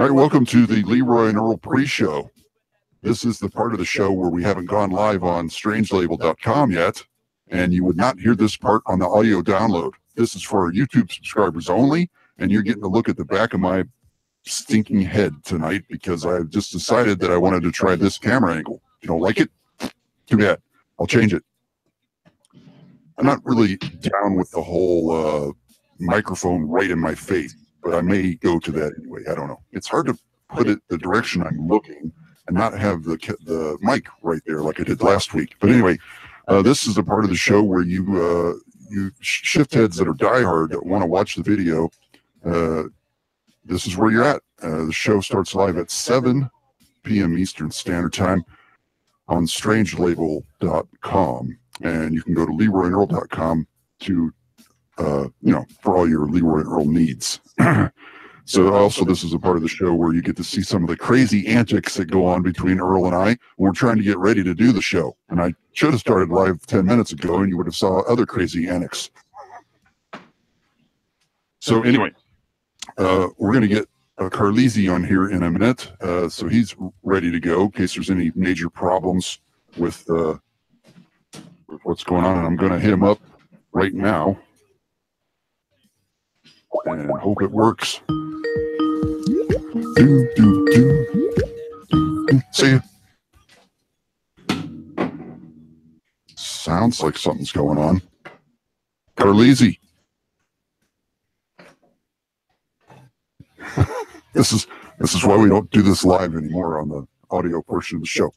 All right, welcome to the Leroy and Earl pre-show. This is the part of the show where we haven't gone live on strangelabel.com yet, and you would not hear this part on the audio download. This is for our YouTube subscribers only, and you're getting a look at the back of my stinking head tonight because I've just decided that I wanted to try this camera angle. If you don't like it, too bad. I'll change it. I'm not really down with the whole microphone right in my face, but I may go to that anyway. I don't know. It's hard to put it the direction I'm looking and not have the mic right there like I did last week. But anyway, this is a part of the show where you shift heads that are diehard that want to watch the video. This is where you're at. The show starts live at 7 p.m. Eastern Standard Time on strangelabel.com. And you can go to leroyandearl.com to, for all your Leroy and Earl needs. So also this is a part of the show where you get to see some of the crazy antics that go on between Earl and I when we're trying to get ready to do the show. And I should have started live 10 minutes ago and you would have saw other crazy antics. So anyway, we're going to get Carlisi on here in a minute. So he's ready to go in case there's any major problems with what's going on. And I'm going to hit him up right now and hope it works. See ya. Sounds like something's going on. Carlisi. This is why we don't do this live anymore on the audio portion of the show.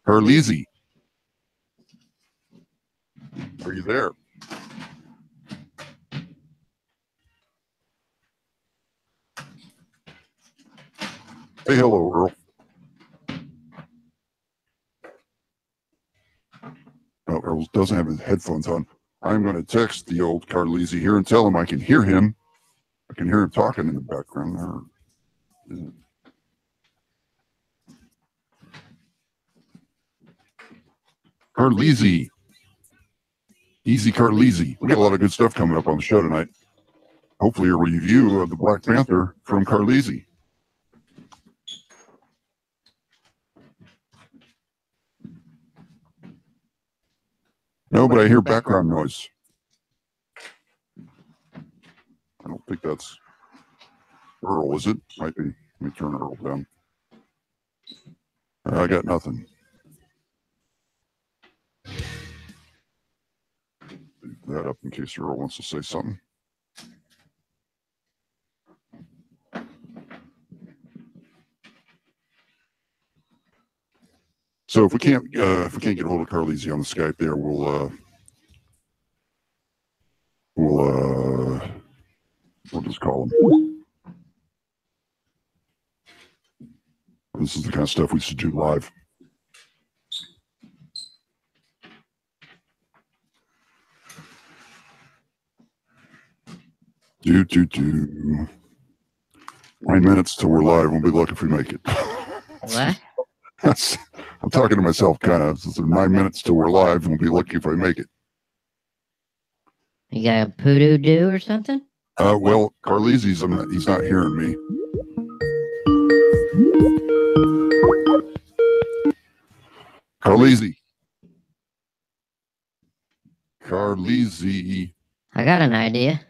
Carlisi. Are you there? Say hello, Earl. Oh, Earl doesn't have his headphones on. I'm going to text the old Carlisi here and tell him I can hear him. I can hear him talking in the background there. Carlisi. Easy Carlisi. We got a lot of good stuff coming up on the show tonight. Hopefully a review of the Black Panther from Carlisi. No, but I hear background noise. I don't think that's Earl, is it? Might be. Let me turn Earl down. I got nothing. Leave that up in case Earl wants to say something. So if we can't get a hold of Carlisi on the Skype there, we'll just call him. This is the kind of stuff we should do live. Do. 9 minutes till we're live. We'll be lucky if we make it. What? I'm talking to myself, kind of. It's 9 minutes till we're live, and we'll be lucky if I make it. You got a poodoo do or something? Well, Carlisi's, he's not hearing me. Carlisi. I got an idea.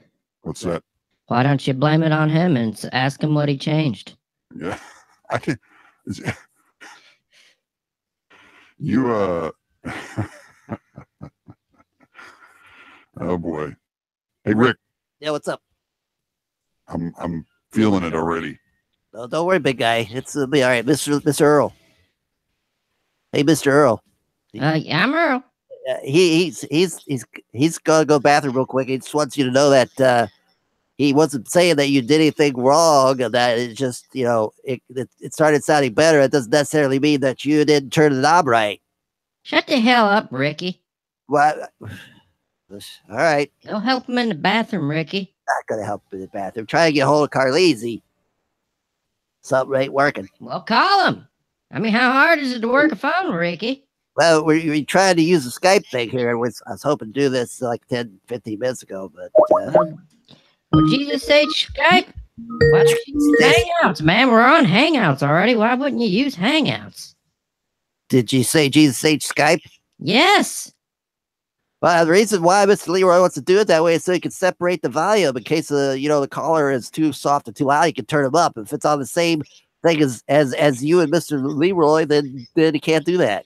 What's that? Why don't you blame it on him and ask him what he changed? Yeah, I can. You oh boy. Hey Rick. Yeah, what's up? I'm feeling it already. Oh, don't worry, big guy. It'll be all right, Mr. Earl. Hey, Mr. Earl. Yeah, I'm Earl. He's gonna go bathroom real quick. He just wants you to know that he wasn't saying that you did anything wrong, and that it just, it started sounding better. It doesn't necessarily mean that you didn't turn the knob right. Shut the hell up, Ricky. What? All right. Go help him in the bathroom, Ricky. Not gonna help him in the bathroom. Try to get a hold of Carlisi. Something ain't working. Well, call him. I mean, how hard is it to work a phone, Ricky? Well, we're trying to use the Skype thing here. I was hoping to do this like 10, 15 minutes ago, but... Would you just say Skype? Why don't you use Hangouts, man? We're on Hangouts already. Why wouldn't you use Hangouts? Did you say Jesus H Skype? Yes. Well, the reason why Mr. Leroy wants to do it that way is so he can separate the volume in case the caller is too soft or too loud. He can turn them up. If it's on the same thing as you and Mr. Leroy, then he can't do that.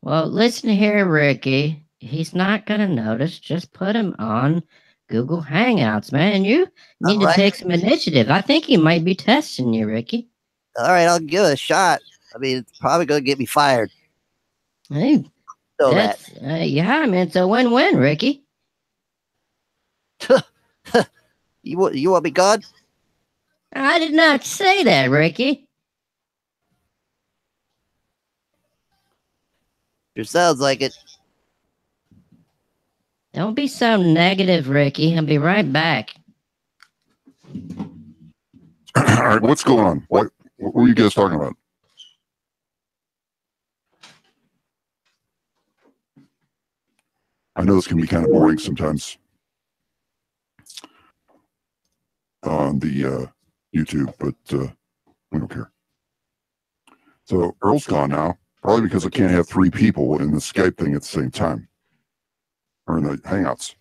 Well, listen here, Ricky. He's not gonna notice. Just put him on Google Hangouts, man. You need to take some initiative. I think he might be testing you, Ricky. All right, I'll give it a shot. I mean, it's probably going to get me fired. Hey, yeah, I mean, it's a win-win, Ricky. You want me gone? I did not say that, Ricky. It sounds like it. Don't be so negative, Ricky. I'll be right back. All right, what's going on? What were you guys talking about? I know this can be kind of boring sometimes on the YouTube, but we don't care. So Earl's gone now, probably because I can't have 3 people in the Skype thing at the same time, or in the Hangouts.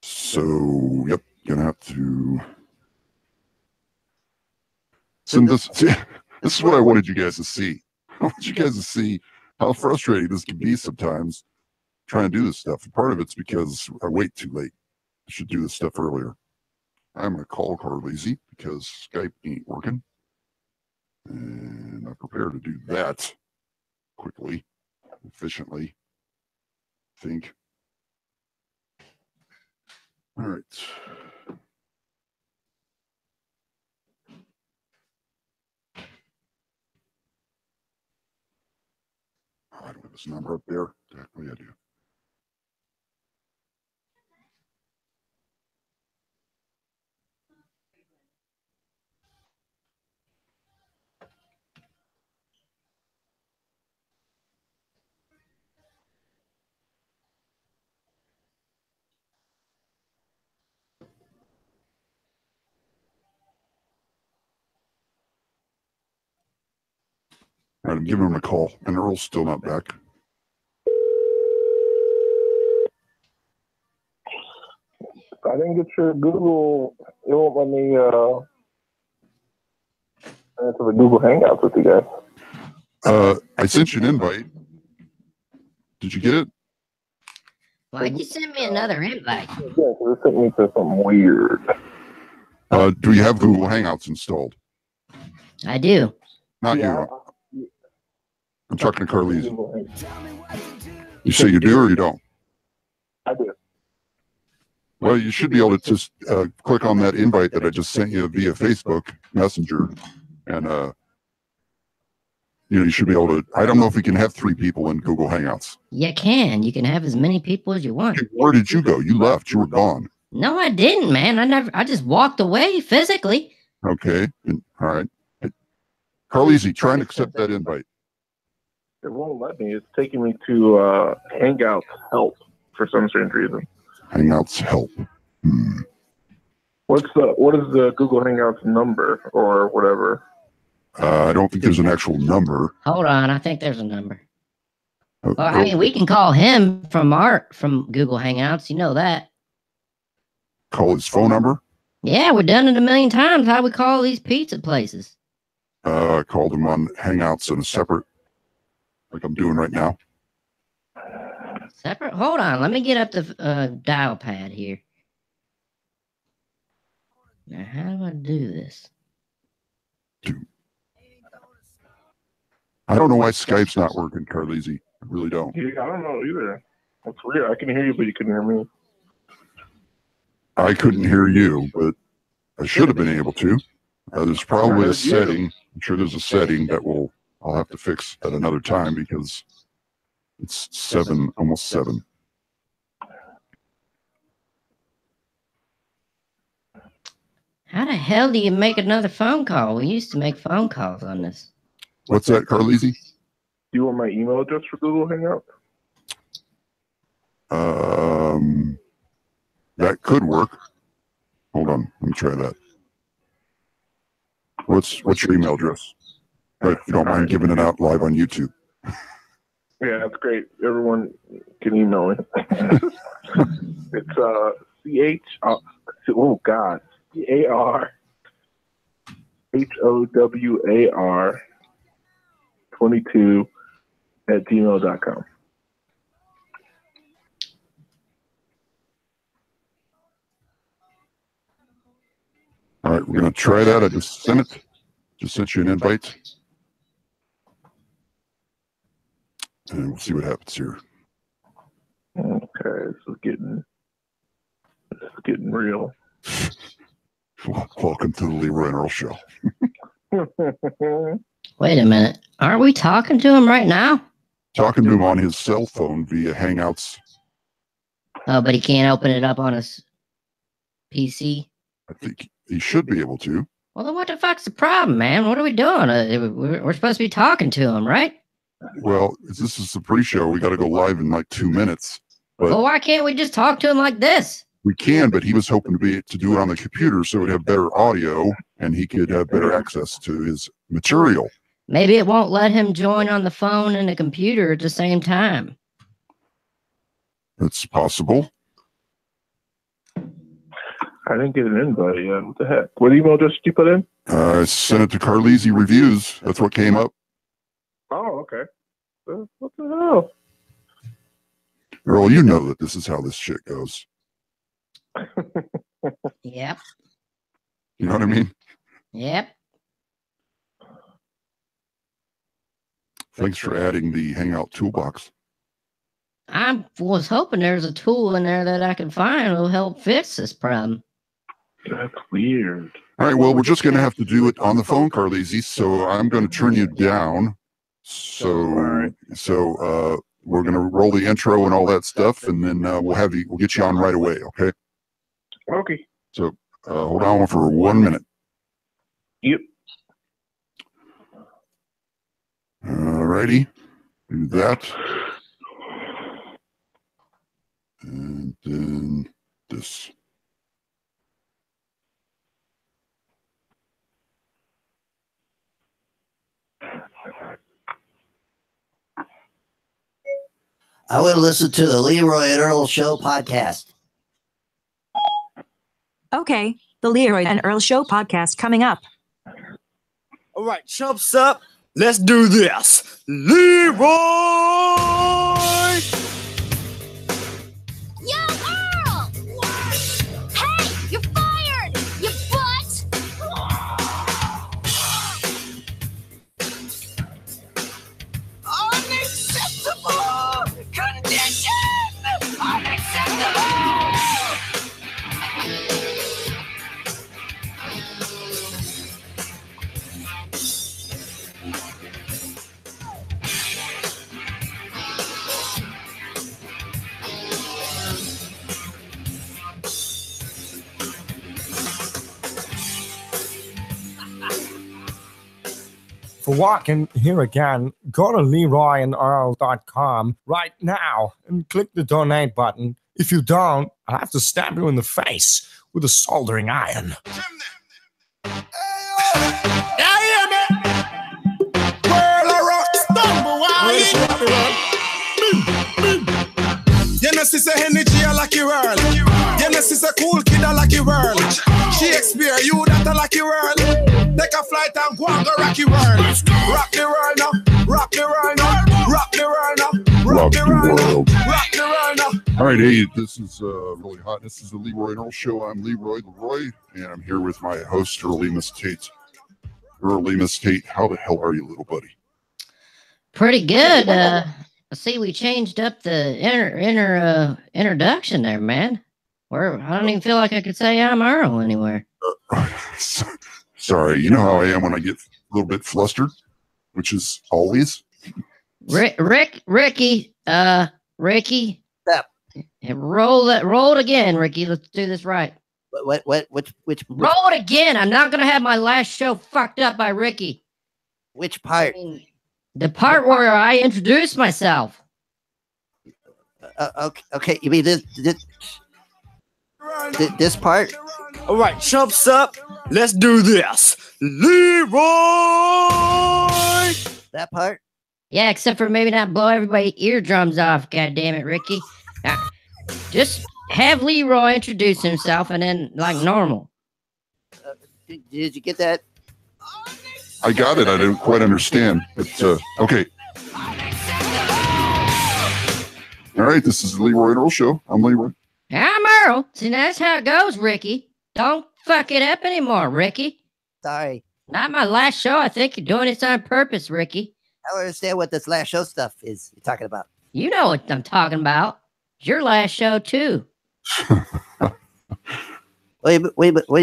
So, yep, gonna have to send this. This is what I wanted you guys to see. I want you guys to see how frustrating this can be sometimes trying to do this stuff. And part of it's because I wait too late. I should do this stuff earlier. I'm going to call Carleezy because Skype ain't working. And I'm prepared to do that quickly, efficiently, I think. All right. Oh, I don't have this number up there. Exactly, I do. All right, I'm giving him a call, and Earl's still not back. I didn't get your Google. It won't let me into the Google Hangouts with you guys. I sent you an invite. Did you get it? Why'd you send me another invite? Yeah, because it sent me to some weird. Do you have Google Hangouts installed? I do. Not you. I'm talking to Carleezy. You say you do or you don't? I do. Well, you should be able to just click on that invite that I just sent you via Facebook Messenger, and you should be able to. I don't know if we can have 3 people in Google Hangouts. You can. You can have as many people as you want. Where did you go? You left. You were gone. No, I didn't, man. I just walked away physically. Okay. All right. Carleezy, try and accept that invite. It won't let me. It's taking me to Hangouts help for some strange reason. Hangouts help. What is the Google Hangouts number or whatever? I don't think there's an actual number. Hold on, I think there's a number. Well, I mean, we can call him from Google Hangouts. You know that. Call his phone number? Yeah, we've done it a million times. How we call these pizza places? I called him on Hangouts in a separate, like I'm doing right now. Separate? Hold on. Let me get up the dial pad here. Now, how do I do this? I don't know why Skype's not working, Carleezy. I really don't. Yeah, I don't know either. That's weird. I can hear you, but you couldn't hear me. I couldn't hear you, but I should have been able to. There's probably a setting. I'm sure there's a setting that I'll have to fix at another time because it's 7, almost 7. How the hell do you make another phone call? We used to make phone calls on this. What's that, Carleezy? Do you want my email address for Google Hangout? That could work. Hold on. Let me try that. What's your email address? Right, if you don't mind giving it out live on YouTube. Yeah, that's great. Everyone can email me. It's CarHowar22 @gmail.com. All right, we're going to try that. I just sent it. Just sent you an invite. And we'll see what happens here. Okay, this is getting real. Welcome to the Leroy and Earl Show. Wait a minute. Aren't we talking to him right now? Talking to him on his cell phone via Hangouts. Oh, but he can't open it up on his PC? I think he should be able to. Well, then what the fuck's the problem, man? What are we doing? We're supposed to be talking to him, right? Well, this is the pre-show. We got to go live in like 2 minutes. But well, why can't we just talk to him like this? We can, but he was hoping to do it on the computer so it would have better audio and he could have better access to his material. Maybe it won't let him join on the phone and the computer at the same time. That's possible. I didn't get an invite yet. What the heck? What email address did you put in? I sent it to Carlisi Reviews. That's what came up. Oh, okay. What the hell? Earl, you know that this is how this shit goes. Yep. You know what I mean? Yep. Thanks for adding the Hangout toolbox. I was hoping there's a tool in there that I can find that will help fix this problem. That's weird. All right, well, we're just going to have to do it on the phone, Carlisi, so I'm going to turn you down. So we're going to roll the intro and all that stuff, and then we'll get you on right away, okay? Okay. So hold on for 1 minute. Yep. All righty. Do that. And then this. I would listen to the Leroy and Earl Show podcast. Okay, the Leroy and Earl Show podcast coming up. All right, chumps up. Let's do this. Leroy! Yo, Earl! Hey, you're fired! You butt! Unacceptable condition! Unacceptable! For walking here again, go to LeroyandEarl.com right now and click the donate button. If you don't, I'll have to stab you in the face with a soldering iron. You know, she's a energy I like you world. You know, she's a cool kid I like you world. Shakespeare, you that I like you world. Take a flight and go and go rock you world. Rock the world now, rock the world now, rock the world now, rock the world now, rock the world now. All right, hey, this is really hot. This is the Leroy and Earl Show. I'm Leroy, and I'm here with my host, Earl Lemus Tate. Earl Lemus Tate, how the hell are you, little buddy? Pretty good. I see we changed up the introduction there, man. I don't even feel like I could say I'm Earl anywhere. Sorry, you know how I am when I get a little bit flustered, which is always. Ricky. Yep. Roll it again, Ricky. Let's do this right. Which roll it again. I'm not gonna have my last show fucked up by Ricky. Which part? The part where I introduced myself. Okay. You mean this part? All right, chumps up. Let's do this. Leroy! That part? Yeah, except for maybe not blow everybody's eardrums off. God damn it, Ricky. Just have Leroy introduce himself and then like normal. Did you get that? I got it. I didn't quite understand. But okay. All right, this is the Leroy and Earl Show. I'm Leroy. I'm Earl. See, that's how it goes, Ricky. Don't fuck it up anymore, Ricky. Sorry. Not my last show. I think you're doing this on purpose, Ricky. I don't understand what this last show stuff is you're talking about. You know what I'm talking about. It's your last show, too. What do you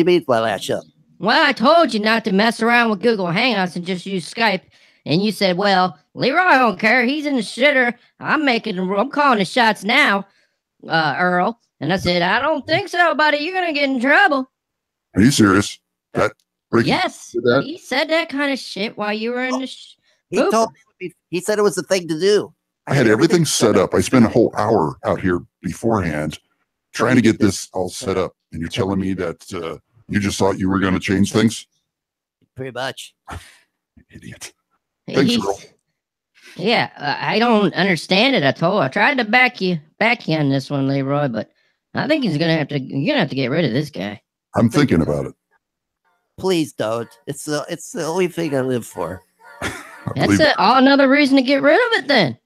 mean my last show? Well, I told you not to mess around with Google Hangouts and just use Skype. And you said, well, Leroy don't care. He's in the shitter. I'm calling the shots now, Earl. And I said, I don't think so, buddy. You're going to get in trouble. Are you serious? Ricky, yes. He said that kind of shit while you were in the He said it was the thing to do. I had everything set up. I spent a whole hour out here beforehand trying to get this all set up. And you're telling me that you just thought you were going to change things? Pretty much. Idiot. Thanks, Earl. Yeah, I don't understand it at all. I tried to back you on this one, Leroy, but I think you're gonna have to get rid of this guy. I'm thinking about it. Please don't. It's the only thing I live for. That's another reason to get rid of it then.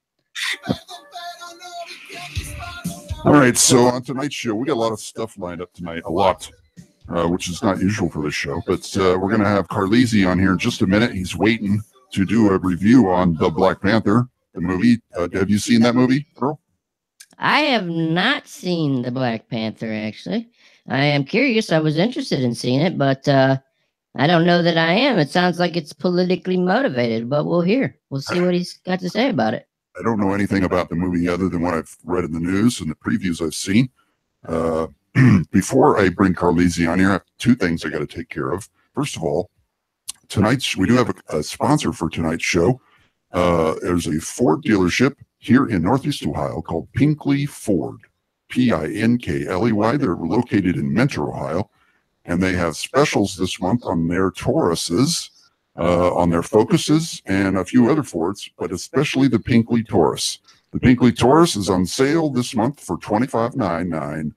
All right, so on tonight's show, we got a lot of stuff lined up tonight, which is not usual for this show, but we're going to have Carlisi on here in just a minute. He's waiting to do a review on the Black Panther, the movie. Have you seen that movie, Earl? I have not seen the Black Panther, actually. I am curious. I was interested in seeing it, but I don't know that I am. It sounds like it's politically motivated, but we'll hear. We'll see what he's got to say about it. I don't know anything about the movie other than what I've read in the news and the previews I've seen. Before I bring Carlisi on here, I have two things I got to take care of. First of all, we do have a sponsor for tonight's show. There's a Ford dealership here in Northeast Ohio called Pinkley Ford, Pinkley. They're located in Mentor, Ohio, and they have specials this month on their Tauruses, on their Focuses, and a few other Fords, but especially the Pinkley Taurus. The Pinkley Taurus is on sale this month for $25.99,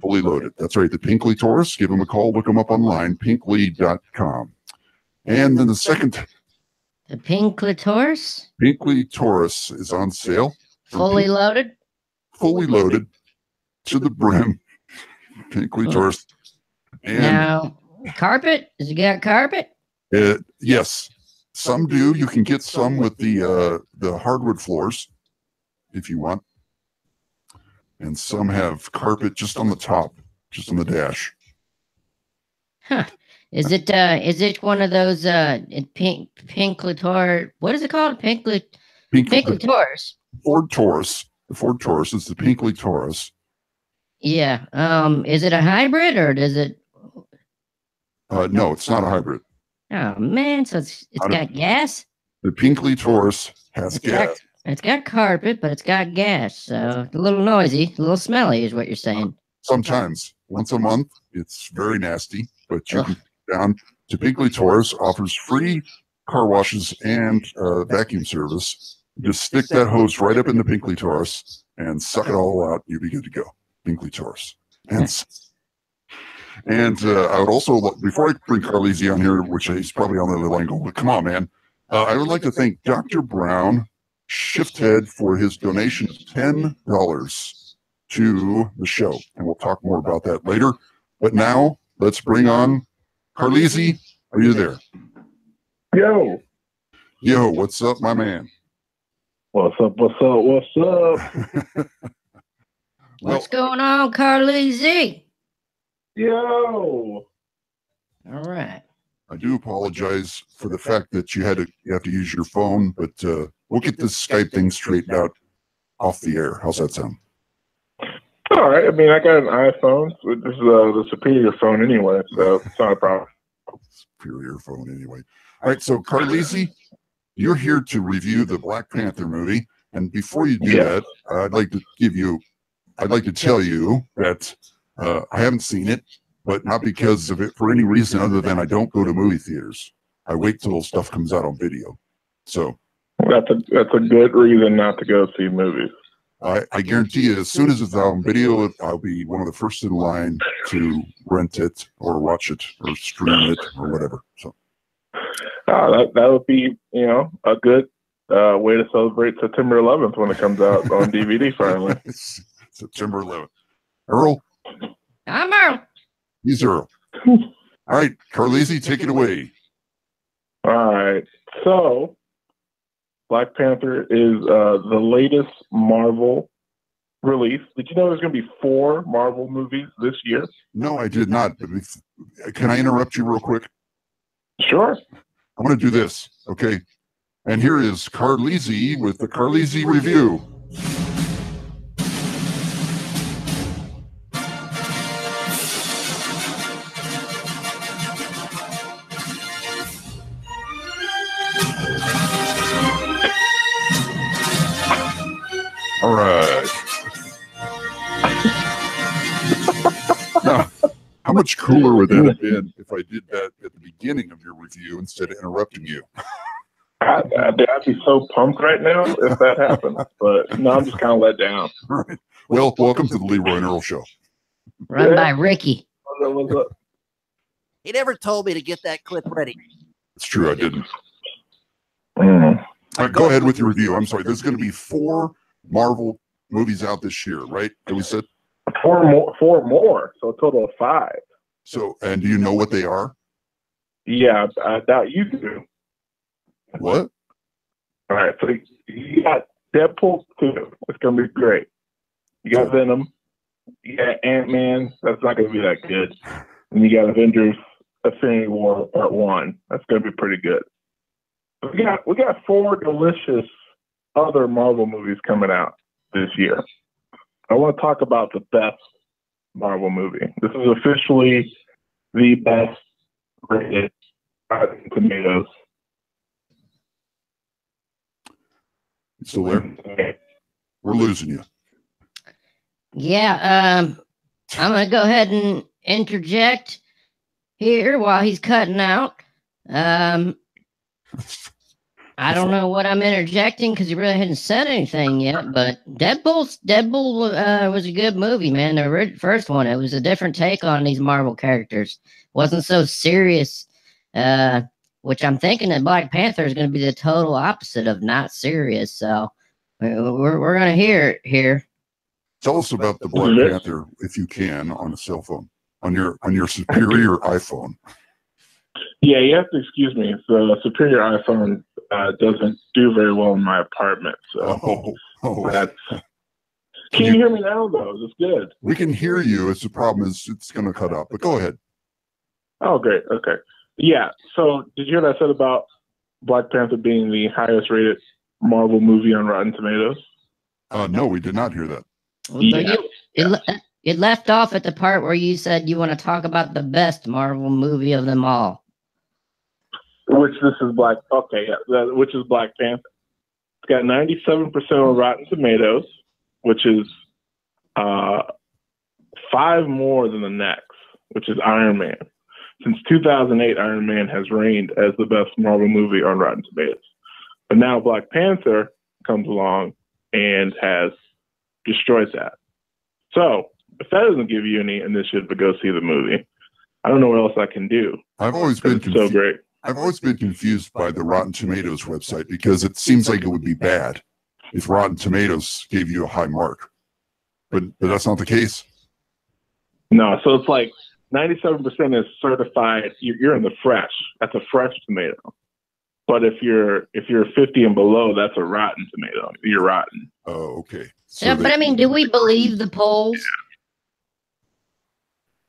fully loaded. That's right, the Pinkley Taurus. Give them a call. Look them up online, pinkley.com. And then the second... The Pinkley Taurus? Pinkley Taurus is on sale. Fully loaded? Fully loaded to the brim. Pinkley Taurus. And now, carpet? Does it got carpet? Yes. Some do. You can get some with the hardwood floors if you want. And some have carpet just on the top, just on the dash. Huh. Is it one of those Pinkley Taurus? What is it called? Pinkley Taurus. Ford Taurus. The Ford Taurus is the Pinkley Taurus. Yeah. Is it a hybrid or does it? No, it's not a hybrid. Oh man, so it's got gas. The Pinkley Taurus has gas. It's got carpet, but it's got gas, so a little noisy, a little smelly, is what you're saying. Sometimes, once a month, it's very nasty, but you can go down to Pinkley Taurus, offers free car washes and vacuum service. Just stick that hose right up in the Pinkley Taurus and suck it all out. You'll be good to go. Pinkley Taurus. And I would also, before I bring Carlisi on here, which he's probably on the other line going, but come on, man. I would like to thank Dr. Brown, ShiFt, for his donation of $10 to the show. And we'll talk more about that later. But now, let's bring on Carlisi. Are you there? Yo. Yo, what's up, my man? What's up? What's going on, Carlisi? Yo. All right. I do apologize for the fact that you have to use your phone, but we'll get this Skype thing straightened out off the air. How's that sound? All right. I mean, I got an iPhone. So this is the superior phone anyway, so it's not a problem. Superior phone anyway. All right. So, Carlisi, you're here to review the Black Panther movie, and before you do that, I'd like to tell you that I haven't seen it, but not because of it for any reason other than I don't go to movie theaters. I wait till stuff comes out on video. So that's a good reason not to go see movies. I guarantee you, as soon as it's out on video, I'll be one of the first in line to rent it or watch it or stream it or whatever. So that would be, a good way to celebrate September 11th when it comes out on DVD finally. September 11th. Earl? I'm Earl. He's Earl. All right, Carlisi, take it away. All right. So Black Panther is the latest Marvel release. Did you know there's going to be 4 Marvel movies this year? No, I did not. Can I interrupt you real quick? Sure. I want to do this, okay? And here is Carlisi with the Carlisi Review. All right. Now, how much cooler would that have been if I did that at the beginning of your review instead of interrupting you? I'd be so pumped right now if that happened. But no, I'm just kind of let down. All right. Well, welcome to the Leroy and Earl Show. Run by Ricky. What's up? He never told me to get that clip ready. It's true, I didn't. All right, go ahead with your review. I'm sorry. There's going to be 4 Marvel movies out this year, right? And we said 4 more, so a total of 5. So, and do you know what they are? Yeah, I doubt you do. What? All right, so you got Deadpool 2. It's gonna be great. You got Venom. You got Ant-Man. That's not gonna be that good. And you got Avengers: Infinity War Part 1. That's gonna be pretty good. We got 4 delicious other Marvel movies coming out this year. I want to talk about the best Marvel movie. This is officially the best rated Rotten Tomatoes. You still there? We're losing you. Yeah, I'm gonna go ahead and interject here while he's cutting out. I don't know what I'm interjecting because he really hadn't said anything yet, but Deadpool was a good movie, man. The first one, it was a different take on these Marvel characters. Wasn't so serious, which I'm thinking that Black Panther is going to be the total opposite of not serious. So we're going to hear it here. Tell us about the Black Panther, if you can, on a cell phone, on your superior iPhone. Yeah, you have to excuse me. The superior iPhone doesn't do very well in my apartment. So that's. Can you hear me now, though? It's good. We can hear you. It's the problem is it's going to cut out. But go ahead. Oh, great. Okay. Yeah. So did you hear what I said about Black Panther being the highest rated Marvel movie on Rotten Tomatoes? No, we did not hear that. Yeah. It left off at the part where you said you want to talk about the best Marvel movie of them all. Which this is Black. Okay, yeah, which is Black Panther. It's got 97% on Rotten Tomatoes, which is 5 more than the next, which is Iron Man. Since 2008, Iron Man has reigned as the best Marvel movie on Rotten Tomatoes. But now Black Panther comes along and has destroyed that. So if that doesn't give you any initiative to go see the movie, I don't know what else I can do. I've always been so great. I've always been confused by the Rotten Tomatoes website because it seems like it would be bad if Rotten Tomatoes gave you a high mark, but that's not the case. No, so it's like 97% is certified. You're in the fresh. That's a fresh tomato. But if you're 50 and below, that's a rotten tomato. You're rotten. Oh, okay. So yeah, but I mean, do we believe the polls?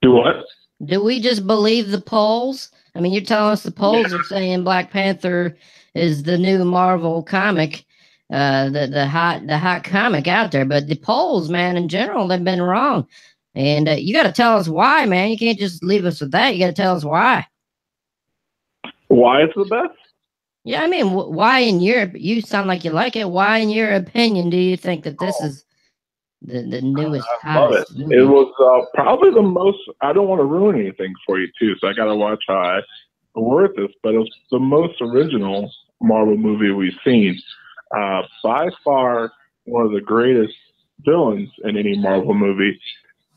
Do what? Do we just believe the polls? I mean, you're telling us the polls are saying Black Panther is the new Marvel comic, the hot comic out there. But the polls, man, in general, they've been wrong. And you got to tell us why, man. You can't just leave us with that. You got to tell us why. Why it's the best? Yeah, I mean, why in your, you sound like you like it. Why in your opinion do you think that this is the newest I love it. hottest movie. It was probably the most. I don't want to ruin anything for you too, so I got to watch how I word this. But it was the most original Marvel movie we've seen. By far, one of the greatest villains in any Marvel movie.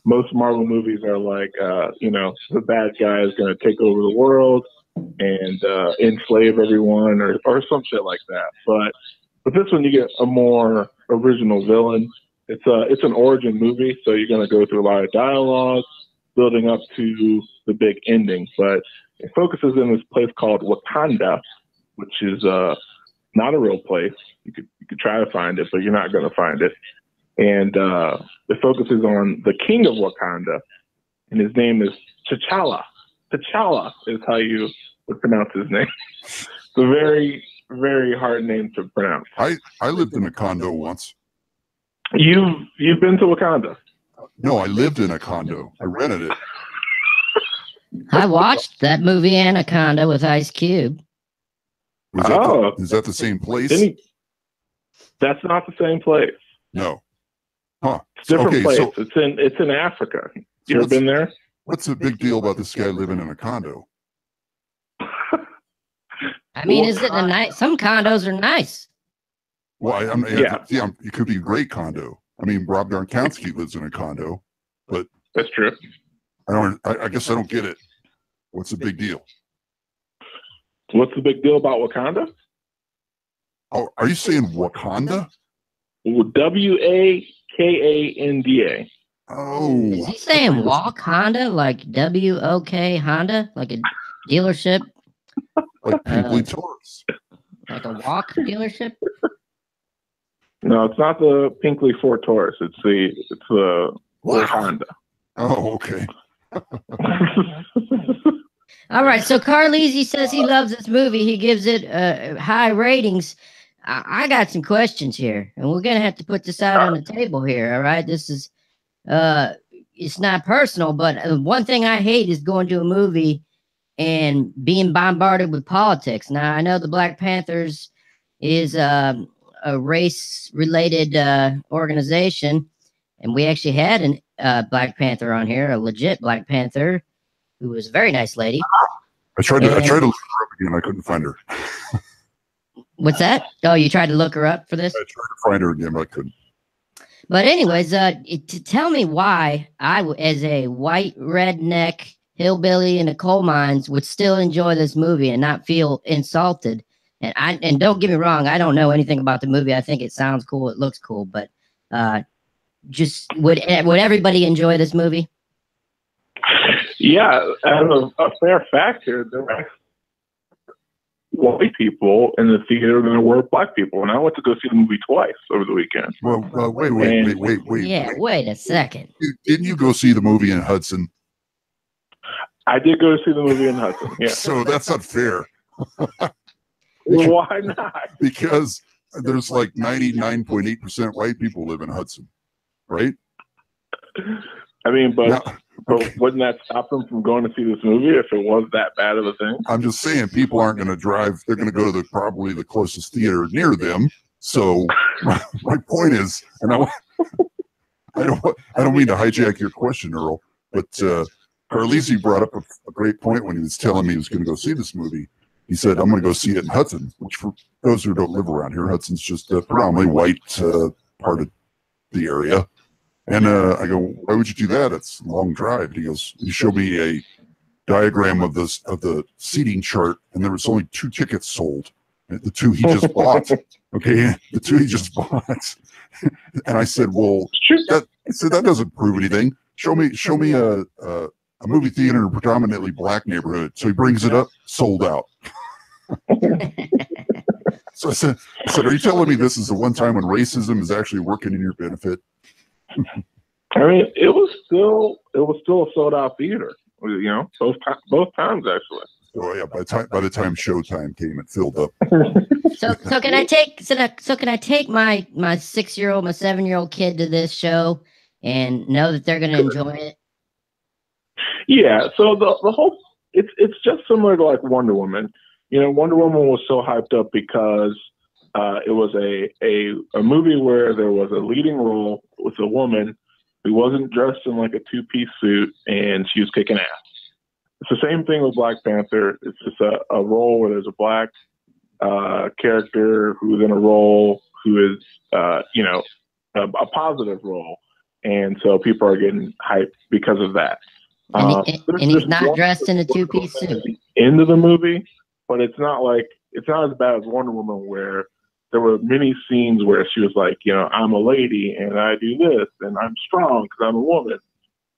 Most Marvel movies are like, the bad guy is going to take over the world and enslave everyone or some shit like that. But with this one, you get a more original villain. It's an origin movie, so you're going to go through a lot of dialogue building up to the big ending. But it focuses in this place called Wakanda, which is not a real place. You could try to find it, but you're not going to find it. And it focuses on the king of Wakanda, and his name is T'Challa. T'Challa is how you would pronounce his name. It's a very, very hard name to pronounce. I lived in a condo once. You've been to Wakanda? No, I lived in a condo. I rented it. I watched that movie Anaconda with Ice Cube. Is that the same place? That's not the same place. No. Huh. It's a different place. So, it's in Africa. You ever been there? What's the big deal about this guy living in a condo? I mean, is it a nice? Some condos are nice. Well, it could be a great condo. I mean, Rob Gronkowski lives in a condo, but that's true. I guess I don't get it. What's the big deal? What's the big deal about Wakanda? Oh, are you saying Wakanda? Wakanda. Oh. Is he saying Walk Honda, like WOK Honda, like a dealership? Like Pinkley Taurus. Like a walk dealership? No, it's not the Pinkley Ford Taurus. It's the Honda. Oh, okay. All right, so Carlisi says he loves this movie. He gives it high ratings. I got some questions here, and we're gonna have to put this out on the table here. All right, this is it's not personal, but one thing I hate is going to a movie and being bombarded with politics. Now I know the Black Panthers is a race-related organization, and we actually had a Black Panther on here, a legit Black Panther, who was a very nice lady. I tried to look her up again. I couldn't find her. What's that? Oh, you tried to look her up for this? I tried to find her again, but I couldn't. But anyways, to tell me why I, as a white redneck hillbilly in the coal mines, would still enjoy this movie and not feel insulted. And don't get me wrong, I don't know anything about the movie. I think it sounds cool, it looks cool, but just would everybody enjoy this movie? Yeah, as a fair fact here, there are white people in the theater than there were black people, and I went to go see the movie twice over the weekend. Well, wait. Yeah, wait a second. Didn't you go see the movie in Hudson? I did go see the movie in Hudson. Yeah. So that's not fair. Why not? Because there's like 99.8% white people live in Hudson, right? I mean, but wouldn't that stop them from going to see this movie if it was that bad of a thing? I'm just saying people aren't going to drive. They're going to go to probably the closest theater near them. So my point is, and I don't mean to hijack your question, Earl, but Carlisi brought up a great point when he was telling me he was going to go see this movie. He said, I'm going to go see it in Hudson, which for those who don't live around here, Hudson's just a predominantly white part of the area. And I go, why would you do that? It's a long drive. And he goes, he showed me a diagram of the seating chart, and there was only 2 tickets sold. The 2 he just bought. Okay, the 2 he just bought. And I said, well, that doesn't prove anything. Show me a movie theater in a predominantly black neighborhood. So he brings it up, sold out. So I said, are you telling me this is the one time when racism is actually working in your benefit? I mean, it was still a sold out theater. You know, both times actually. Oh yeah, by the time showtime came, it filled up. So can I take my 6-year-old, my 7-year-old kid to this show and know that they're going to enjoy it? Yeah. So the whole it's just similar to like Wonder Woman. You know, Wonder Woman was so hyped up because it was a movie where there was a leading role with a woman who wasn't dressed in like a two-piece suit, and she was kicking ass. It's the same thing with Black Panther. It's just a role where there's a black character who's in a role who is, a positive role. And so people are getting hyped because of that. And he's not dressed in a two-piece suit. End of the movie, but it's not as bad as Wonder Woman, where there were many scenes where she was like, I'm a lady and I do this and I'm strong because I'm a woman.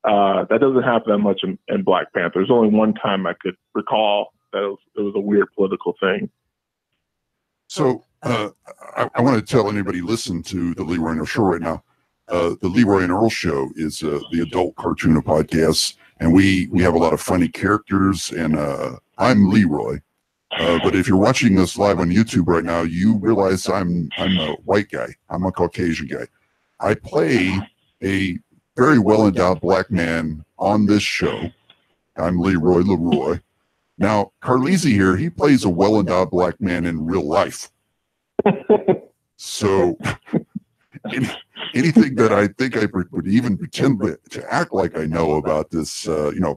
That doesn't happen that much in Black Panther. There's only one time I could recall that it was a weird political thing. So I want to tell anybody listen to the Leroy and Earl Show right now. The Leroy and Earl Show is the adult cartoon of podcasts, and we have a lot of funny characters. And I'm Leroy, but if you're watching us live on YouTube right now, you realize I'm a white guy. I'm a Caucasian guy. I play a very well-endowed black man on this show. I'm Leroy. Now, Carlisi here, he plays a well-endowed black man in real life. So anything that I think I would even pretend to act like I know about this,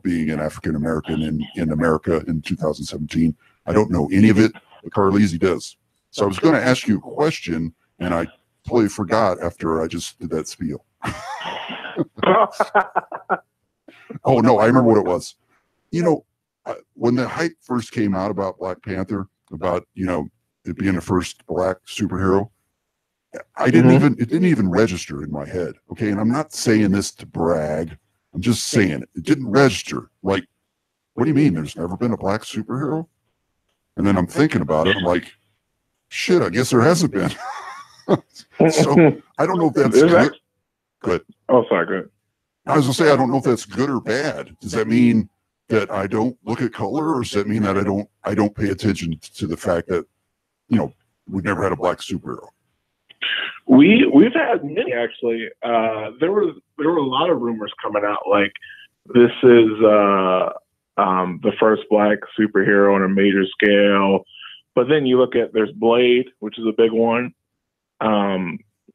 being an African-American in America in 2017, I don't know any of it, but Carlisi does. So I was going to ask you a question, and I totally forgot after I just did that spiel. Oh, no, I remember what it was. When the hype first came out about Black Panther, about, it being the first black superhero, it didn't even register in my head. Okay. And I'm not saying this to brag. I'm just saying it didn't register. Like, what do you mean? There's never been a black superhero? And then I'm thinking about it. I'm like, shit, I guess there hasn't been. So I don't know if that's good. Good. Oh, sorry. Good. I was going to say, I don't know if that's good or bad. Does that mean that I don't look at color, or does that mean that I don't pay attention to the fact that, we've never had a black superhero? We've had many, actually. There were a lot of rumors coming out, like this is the first black superhero on a major scale. But then you look at, there's Blade, which is a big one.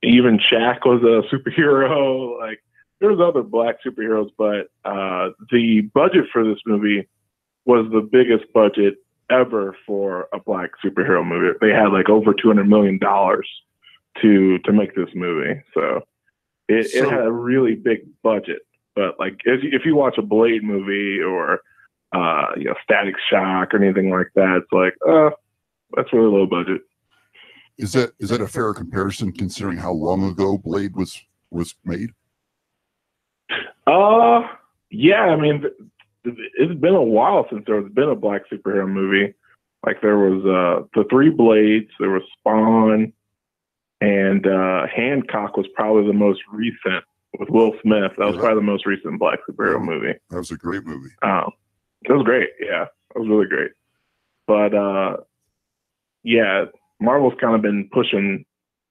Even Shaq was a superhero. Like, there's other black superheroes, but the budget for this movie was the biggest budget ever for a black superhero movie. They had like over $200 million to make this movie. So it had a really big budget. But like, if you watch a Blade movie or Static Shock or anything like that, it's like, that's really low budget. Is that a fair comparison, considering how long ago Blade was made? Yeah, I mean, it's been a while since there's been a black superhero movie. Like, there was the Three Blades, there was Spawn, and Hancock was probably the most recent with Will Smith. That was probably the most recent black superhero movie. That was a great movie. It was great. Yeah, it was really great. But yeah, Marvel's kind of been pushing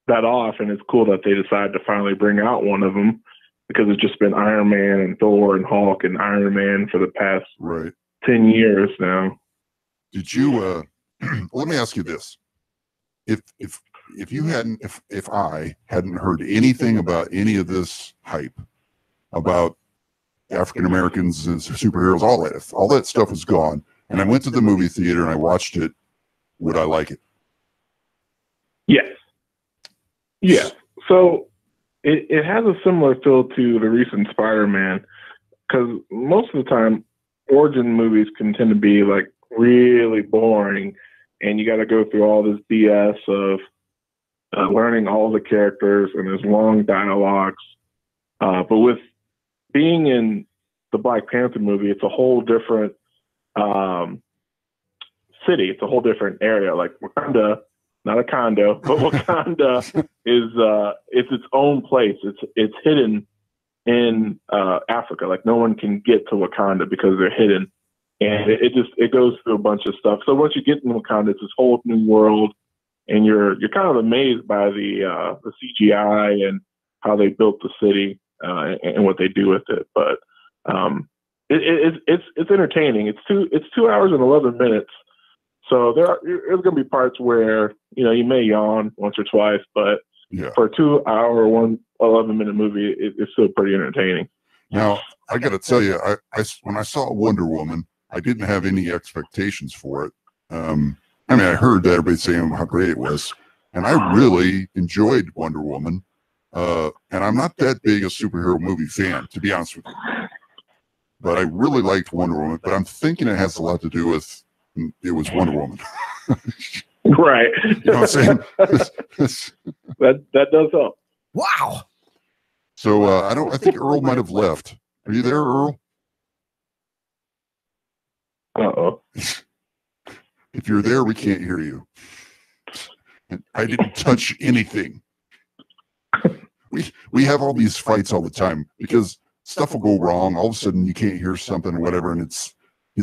that off, and it's cool that they decided to finally bring out one of them, because it's just been Iron Man and Thor and Hulk and Iron Man for the past 10 years now. Did you let me ask you this. If I hadn't heard anything about any of this hype about African Americans as superheroes, all that stuff is gone, and I went to the movie theater and I watched it, would I like it? Yes. Yeah. So it has a similar feel to the recent Spider-Man, because most of the time origin movies can tend to be like really boring, and you got to go through all this BS of learning all the characters, and there's long dialogues. But with being in the Black Panther movie, it's a whole different city. It's a whole different area. Like Wakanda, not a condo, but Wakanda is it's its own place. It's hidden in Africa. Like, no one can get to Wakanda because they're hidden, and it goes through a bunch of stuff. So once you get in Wakanda, it's this whole new world, and you're kind of amazed by the CGI and how they built the city and what they do with it. But it's entertaining. It's 2 hours and 11 minutes. So there's going to be parts where, you may yawn once or twice, but for a 2-hour, 11-minute movie, it's still pretty entertaining. Now, I got to tell you, when I saw Wonder Woman, I didn't have any expectations for it. I heard that everybody saying how great it was, and I really enjoyed Wonder Woman. And I'm not that big a superhero movie fan, to be honest with you. But I really liked Wonder Woman, but I'm thinking it has a lot to do with it was Wonder Woman. Right. You know what I'm saying? that does help. Wow. So I think Earl might have left. Are you there, Earl? Uh-oh. If you're there, we can't hear you. And I didn't touch anything. We have all these fights all the time because stuff will go wrong. All of a sudden you can't hear something or whatever, and it's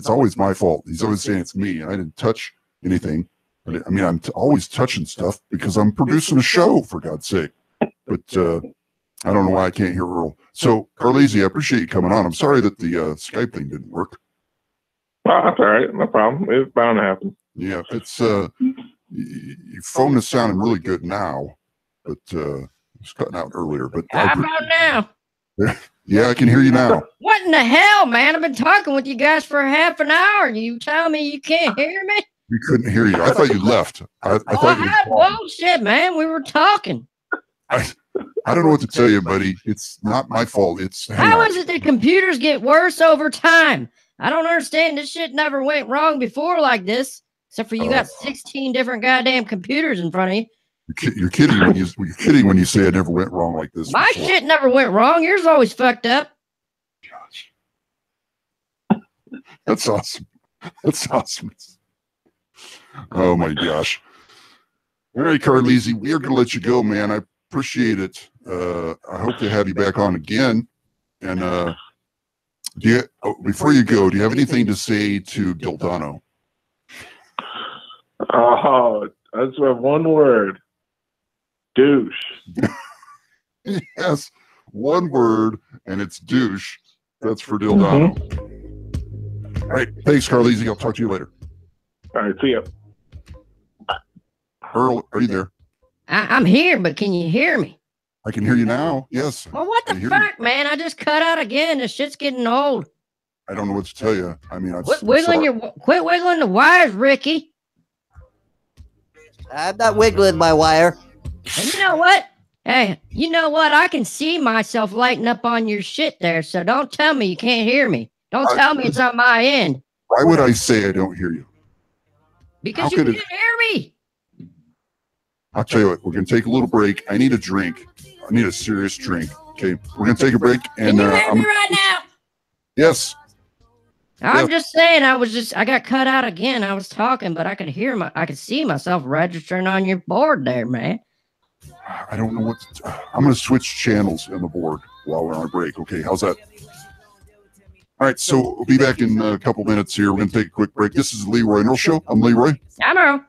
always my fault. He's always saying it's me, and I didn't touch anything. I'm always touching stuff because I'm producing a show, for God's sake. But I don't know why I can't hear Earl. So, Carlisi, I appreciate you coming on. I'm sorry that the Skype thing didn't work. Oh, that's all right. No problem. It's bound to happen. Yeah, it's your phone is sounding really good now, but it was cutting out earlier. But How about now? Yeah, I can hear you now. What in the hell, man? I've been talking with you guys for half an hour. You tell me you can't hear me? We couldn't hear you. I thought you left. I thought you were bullshit, man. We were talking. I don't know what to tell you, buddy. It's not my fault. How is it that computers get worse over time? I don't understand. This shit never went wrong before like this, except for you got 16 different goddamn computers in front of you. You're kidding when you say it never went wrong like this. My shit never went wrong. Yours always fucked up. Gosh. That's awesome. That's awesome. Oh my gosh. All right, Carlisi, we are going to let you go, man. I appreciate it. I hope to have you back on again. And before you go, do you have anything to say to Gildano? Oh, I just have one word. Douche. Yes, one word, and it's douche. That's for Dildano. All right, thanks, Carlisi. I'll talk to you later. All right, see ya. Earl, are you there? I'm here, but can you hear me? I can hear you now. Yes. Well, what the fuck, man? I just cut out again. This shit's getting old. I don't know what to tell you. Quit wiggling the wires, Ricky. I'm not wiggling my wire. And you know what? Hey, you know what? I can see myself lighting up on your shit there, so don't tell me you can't hear me. Don't tell me it's on my end. Why would I say I don't hear you? Because you can't hear me. I'll tell you what, we're going to take a little break. I need a drink. I need a serious drink. Okay, we're going to take a break. And can you hear me right now? Yes. I'm just saying, I got cut out again. I was talking, but I could see myself registering on your board there, man. I don't know I'm going to switch channels on the board while we're on a break. Okay, how's that? All right, so we'll be back in a couple minutes here. We're going to take a quick break. This is the Leroy and Earl Show. I'm Leroy. I'm Earl.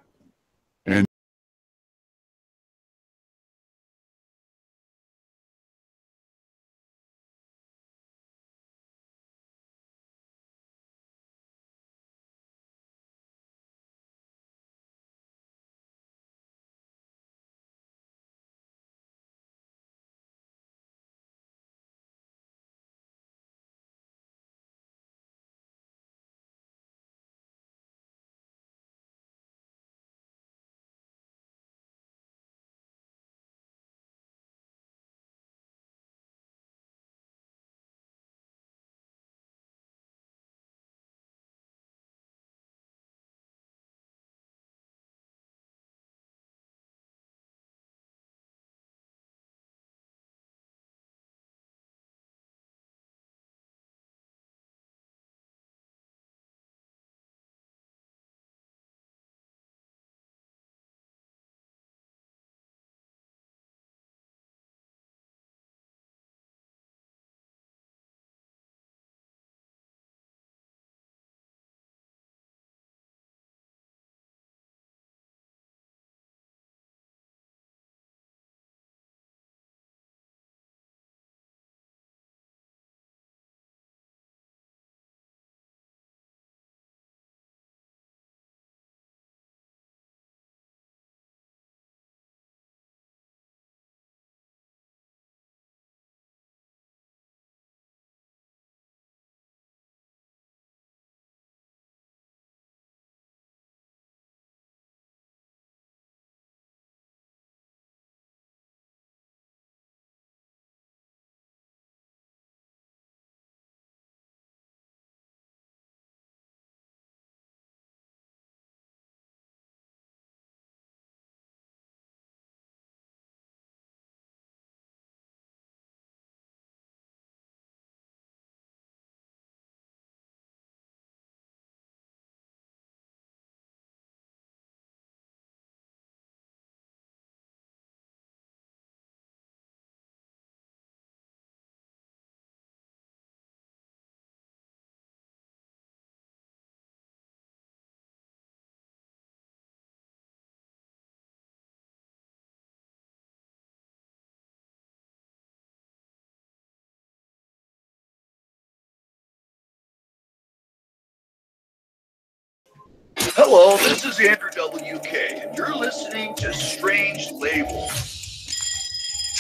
Hello, this is Andrew WK, and you're listening to Strange Labels.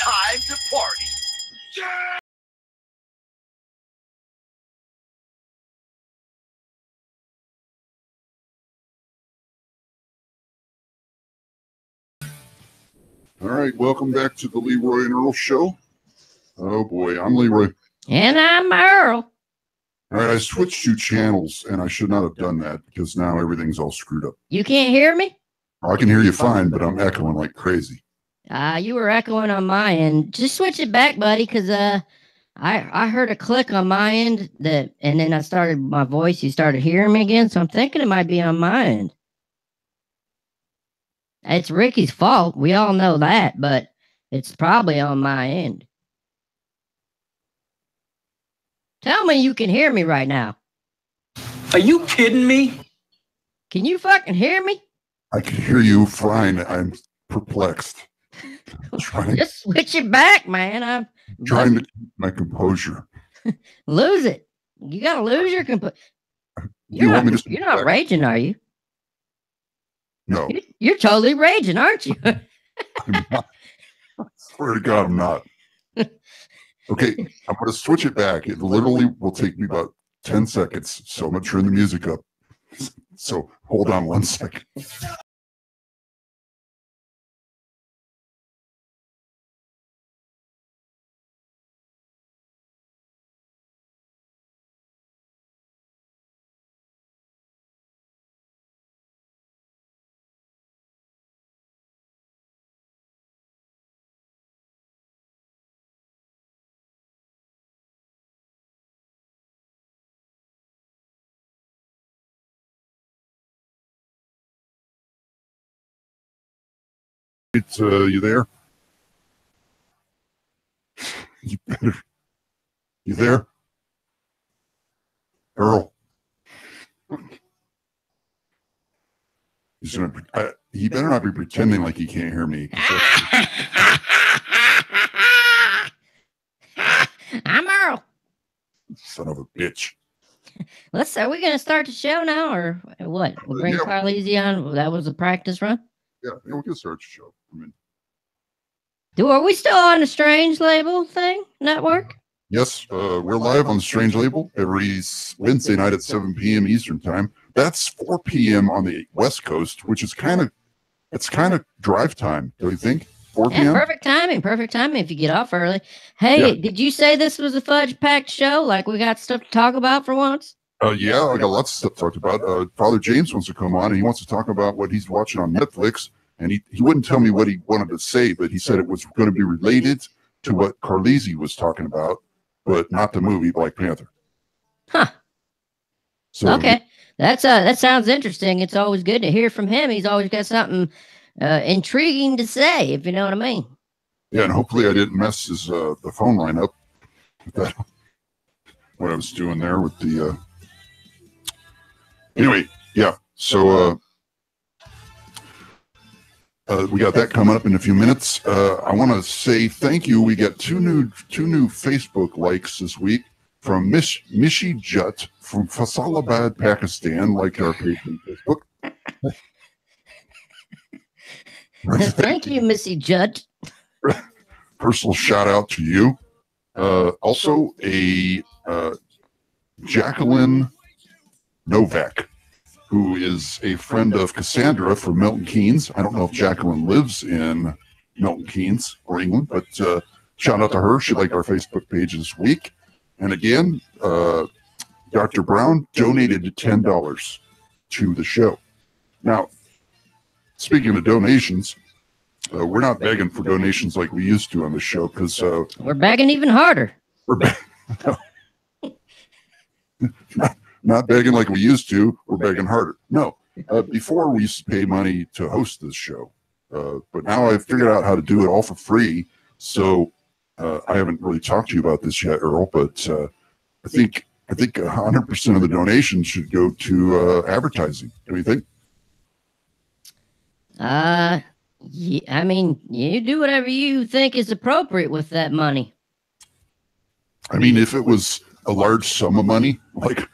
Time to party. All right, welcome back to the Leroy and Earl Show. Oh boy, I'm Leroy. And I'm Earl. All right, I switched 2 channels, and I should not have done that because now everything's all screwed up. You can't hear me? I can hear you fine, but I'm echoing like crazy. You were echoing on my end. Just switch it back, buddy, because I heard a click on my end and then I started my voice. You started hearing me again, so I'm thinking it might be on my end. It's Ricky's fault. We all know that, but it's probably on my end. Tell me you can hear me right now. Are you kidding me? Can you fucking hear me? I can hear you fine. I'm perplexed. Just switch it back, man. I'm trying to keep my composure. Lose it. You gotta lose your composure. You want me to You're not raging, are you? No. You're totally raging, aren't you? I'm not. I swear to God, I'm not. Okay, I'm going to switch it back. It literally will take me about 10 seconds, so I'm going to turn the music up. So hold on 1 second. It's you there? You better. You there, Earl? He's gonna. He better not be pretending like he can't hear me. I'm Earl. Son of a bitch. Are we gonna start the show now, or what? We'll bring Carlisi on. That was a practice run. Yeah, we can start the show. I mean, are we still on the Strange Label thing network? Yes, we're live on the Strange Label every Wednesday night at 7 p.m. Eastern time. That's 4 p.m. on the West Coast, which is kind of drive time, don't you think? 4 p.m. Yeah, perfect timing if you get off early. Hey, Did you say this was a fudge-packed show? Like we got stuff to talk about for once? Yeah, I got lots of stuff to talk about. Father James wants to come on, and he wants to talk about what he's watching on Netflix. And he wouldn't tell me what he wanted to say, but he said it was going to be related to what Carlisi was talking about, but not the movie Black Panther. Huh. So, okay. That sounds interesting. It's always good to hear from him. He's always got something intriguing to say, if you know what I mean. Yeah, and hopefully I didn't mess his the phone line up with that, what I was doing there with the... Anyway, yeah, so we got that coming up in a few minutes. I want to say thank you. We got two new Facebook likes this week from Mishi Jut from Faisalabad, Pakistan, like our page on Facebook. Thank you, Missy Jut. Personal shout out to you. Also, a Jacqueline Novak, who is a friend of Cassandra from Milton Keynes. I don't know if Jacqueline lives in Milton Keynes or England, but shout out to her. She liked our Facebook page this week. And again, Dr. Brown donated $10 to the show. Now, speaking of donations, we're not begging for donations like we used to on the show because we're begging even harder. We're not begging like we used to. We're begging harder. No, before we used to pay money to host this show, but now I've figured out how to do it all for free. So I haven't really talked to you about this yet, Earl, but I think 100% of the donations should go to advertising. Do you think? Yeah, I mean, you do whatever you think is appropriate with that money. I mean, if it was a large sum of money, like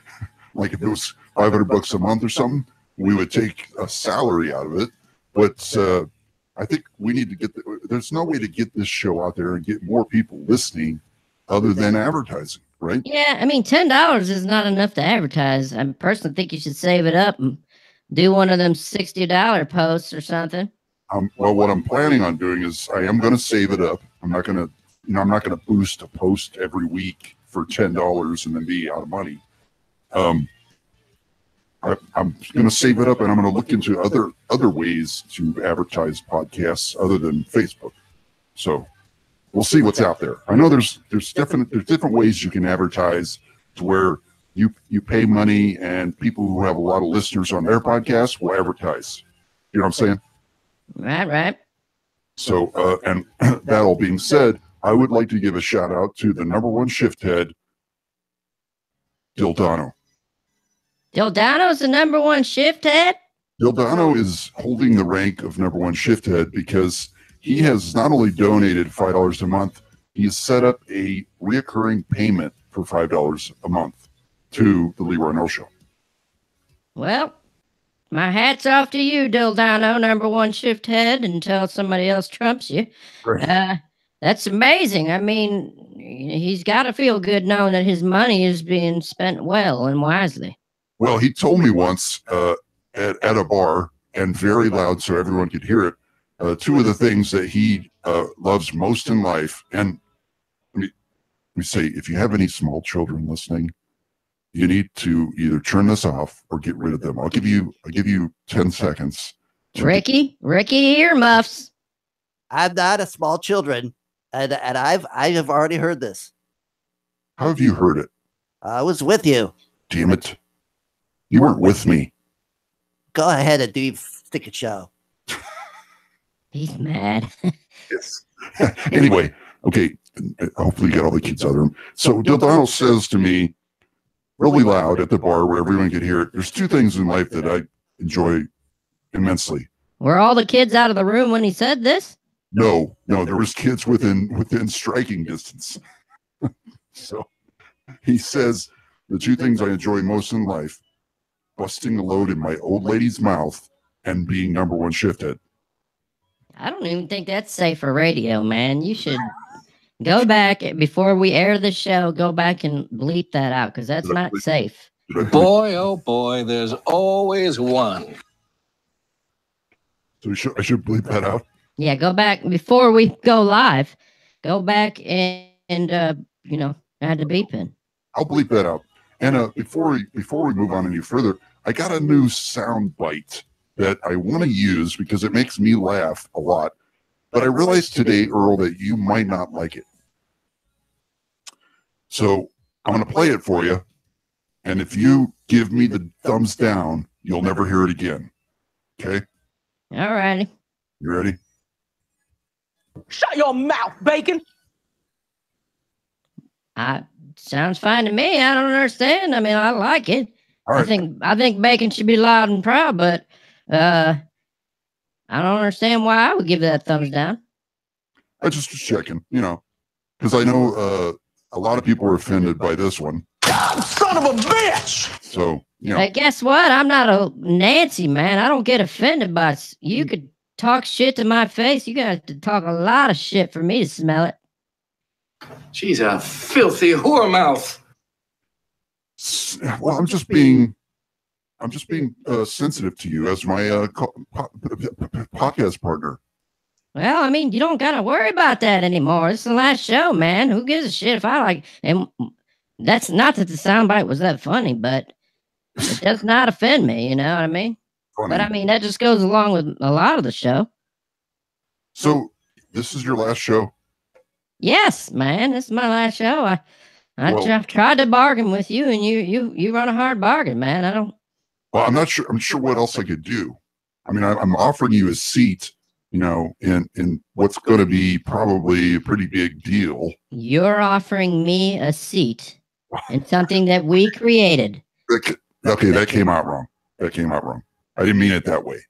if it was $500 a month or something, we would take a salary out of it. But I think we need to get, there's no way to get this show out there and get more people listening other than advertising, right? Yeah, I mean, $10 is not enough to advertise. I personally think you should save it up and do one of them $60 posts or something. Well, what I'm planning on doing is I am going to save it up. I'm not going to, I'm not going to boost a post every week for $10 and then be out of money. I'm going to save it up, and I'm going to look into other ways to advertise podcasts other than Facebook. So we'll see what's out there. I know there's different ways you can advertise to where you pay money, and people who have a lot of listeners on their podcast will advertise. You know what I'm saying? Right. So, and that all being said, I would like to give a shout out to the #1 shift head, Dildano. Dildano's the #1 shift head? Dildano is holding the rank of #1 shift head because he has not only donated $5 a month, he has set up a reoccurring payment for $5 a month to the Leroy and Earl Show. Well, my hat's off to you, Dildano, #1 shift head, until somebody else trumps you. Right. That's amazing. I mean, he's got to feel good knowing that his money is being spent well and wisely. Well, he told me once at a bar, and very loud so everyone could hear it, two of the things that he loves most in life. And let me say, if you have any small children listening, you need to either turn this off or get rid of them. I'll give you 10 seconds. Ricky earmuffs. I'm not a small children, and I have already heard this. How have you heard it? I was with you. Damn it. You weren't with me. Go ahead and do your stick show. He's mad. Yes. Anyway, okay. Hopefully you got all the kids out of the room. So Dildano says to me, really loud at the bar where everyone could hear it, there's two things in life that I enjoy immensely. Were all the kids out of the room when he said this? No, there was kids within striking distance. So he says, the two things I enjoy most in life, busting a load in my old lady's mouth and being #1 shift head. I don't even think that's safe for radio, man. You should go back before we air the show. Go back and bleep that out because that's not safe. Boy, oh boy, there's always one. So I should bleep that out. Yeah, go back before we go live. Go back and add the beep in. I'll bleep that out. And before we move on any further, I got a new sound bite that I want to use because it makes me laugh a lot. But I realized today, Earl, that you might not like it. So I'm going to play it for you. And if you give me the thumbs down, you'll never hear it again. Okay? All righty. You ready? Shut your mouth, bacon. Sounds fine to me. I don't understand. I mean, I like it. All right. I think bacon should be loud and proud, but I don't understand why I would give that thumbs down. I just was checking, because I know a lot of people were offended by this one. Son of a bitch! So, Hey, guess what? I'm not a Nancy, man. I don't get offended by you could talk shit to my face. You got to talk a lot of shit for me to smell it. She's a filthy whore mouth. Well, I'm just being sensitive to you as my podcast partner. Well, I mean, you don't got to worry about that anymore. It's the last show, man. Who gives a shit if I like? And that's not that the soundbite was that funny, but it does not offend me. You know what I mean? Funny. But I mean, that just goes along with a lot of the show. So this is your last show? Yes, man. This is my last show. I tried to bargain with you, and you run a hard bargain, man. I don't. Well, I'm not sure. I'm sure what else I could do. I mean, I'm offering you a seat, in what's going to be probably a pretty big deal. You're offering me a seat in something that we created. Okay, that came out wrong. I didn't mean it that way.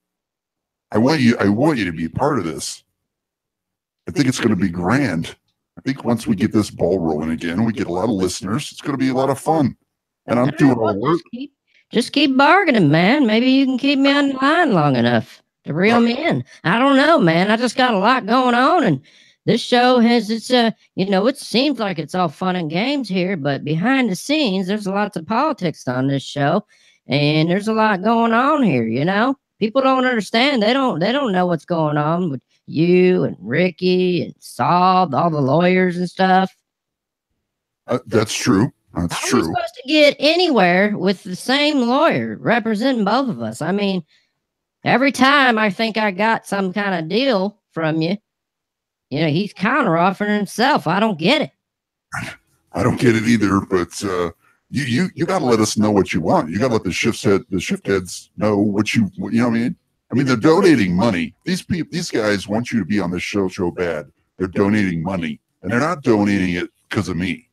I want you to be a part of this. I think it's going to be grand. I think once we get this ball rolling again, we get a lot of listeners. It's going to be a lot of fun. And I'm doing all the work. just keep bargaining, man. Maybe you can keep me on the line long enough to reel me in. I don't know, man. I just got a lot going on, and this show has its, it seems like it's all fun and games here, but behind the scenes, there's lots of politics on this show, and there's a lot going on here. People don't understand. They don't know what's going on with you and Ricky and Saul, all the lawyers and stuff. That's true. That's How are true. we supposed to get anywhere with the same lawyer representing both of us? I mean, every time I think I got some kind of deal from you, he's counter-offering himself. I don't get it. I don't get it either, but you got to let us know what you want. You got to let the shift heads know what you know what I mean? I mean, they're donating money. These guys want you to be on this show bad. They're donating money, and they're not donating it because of me.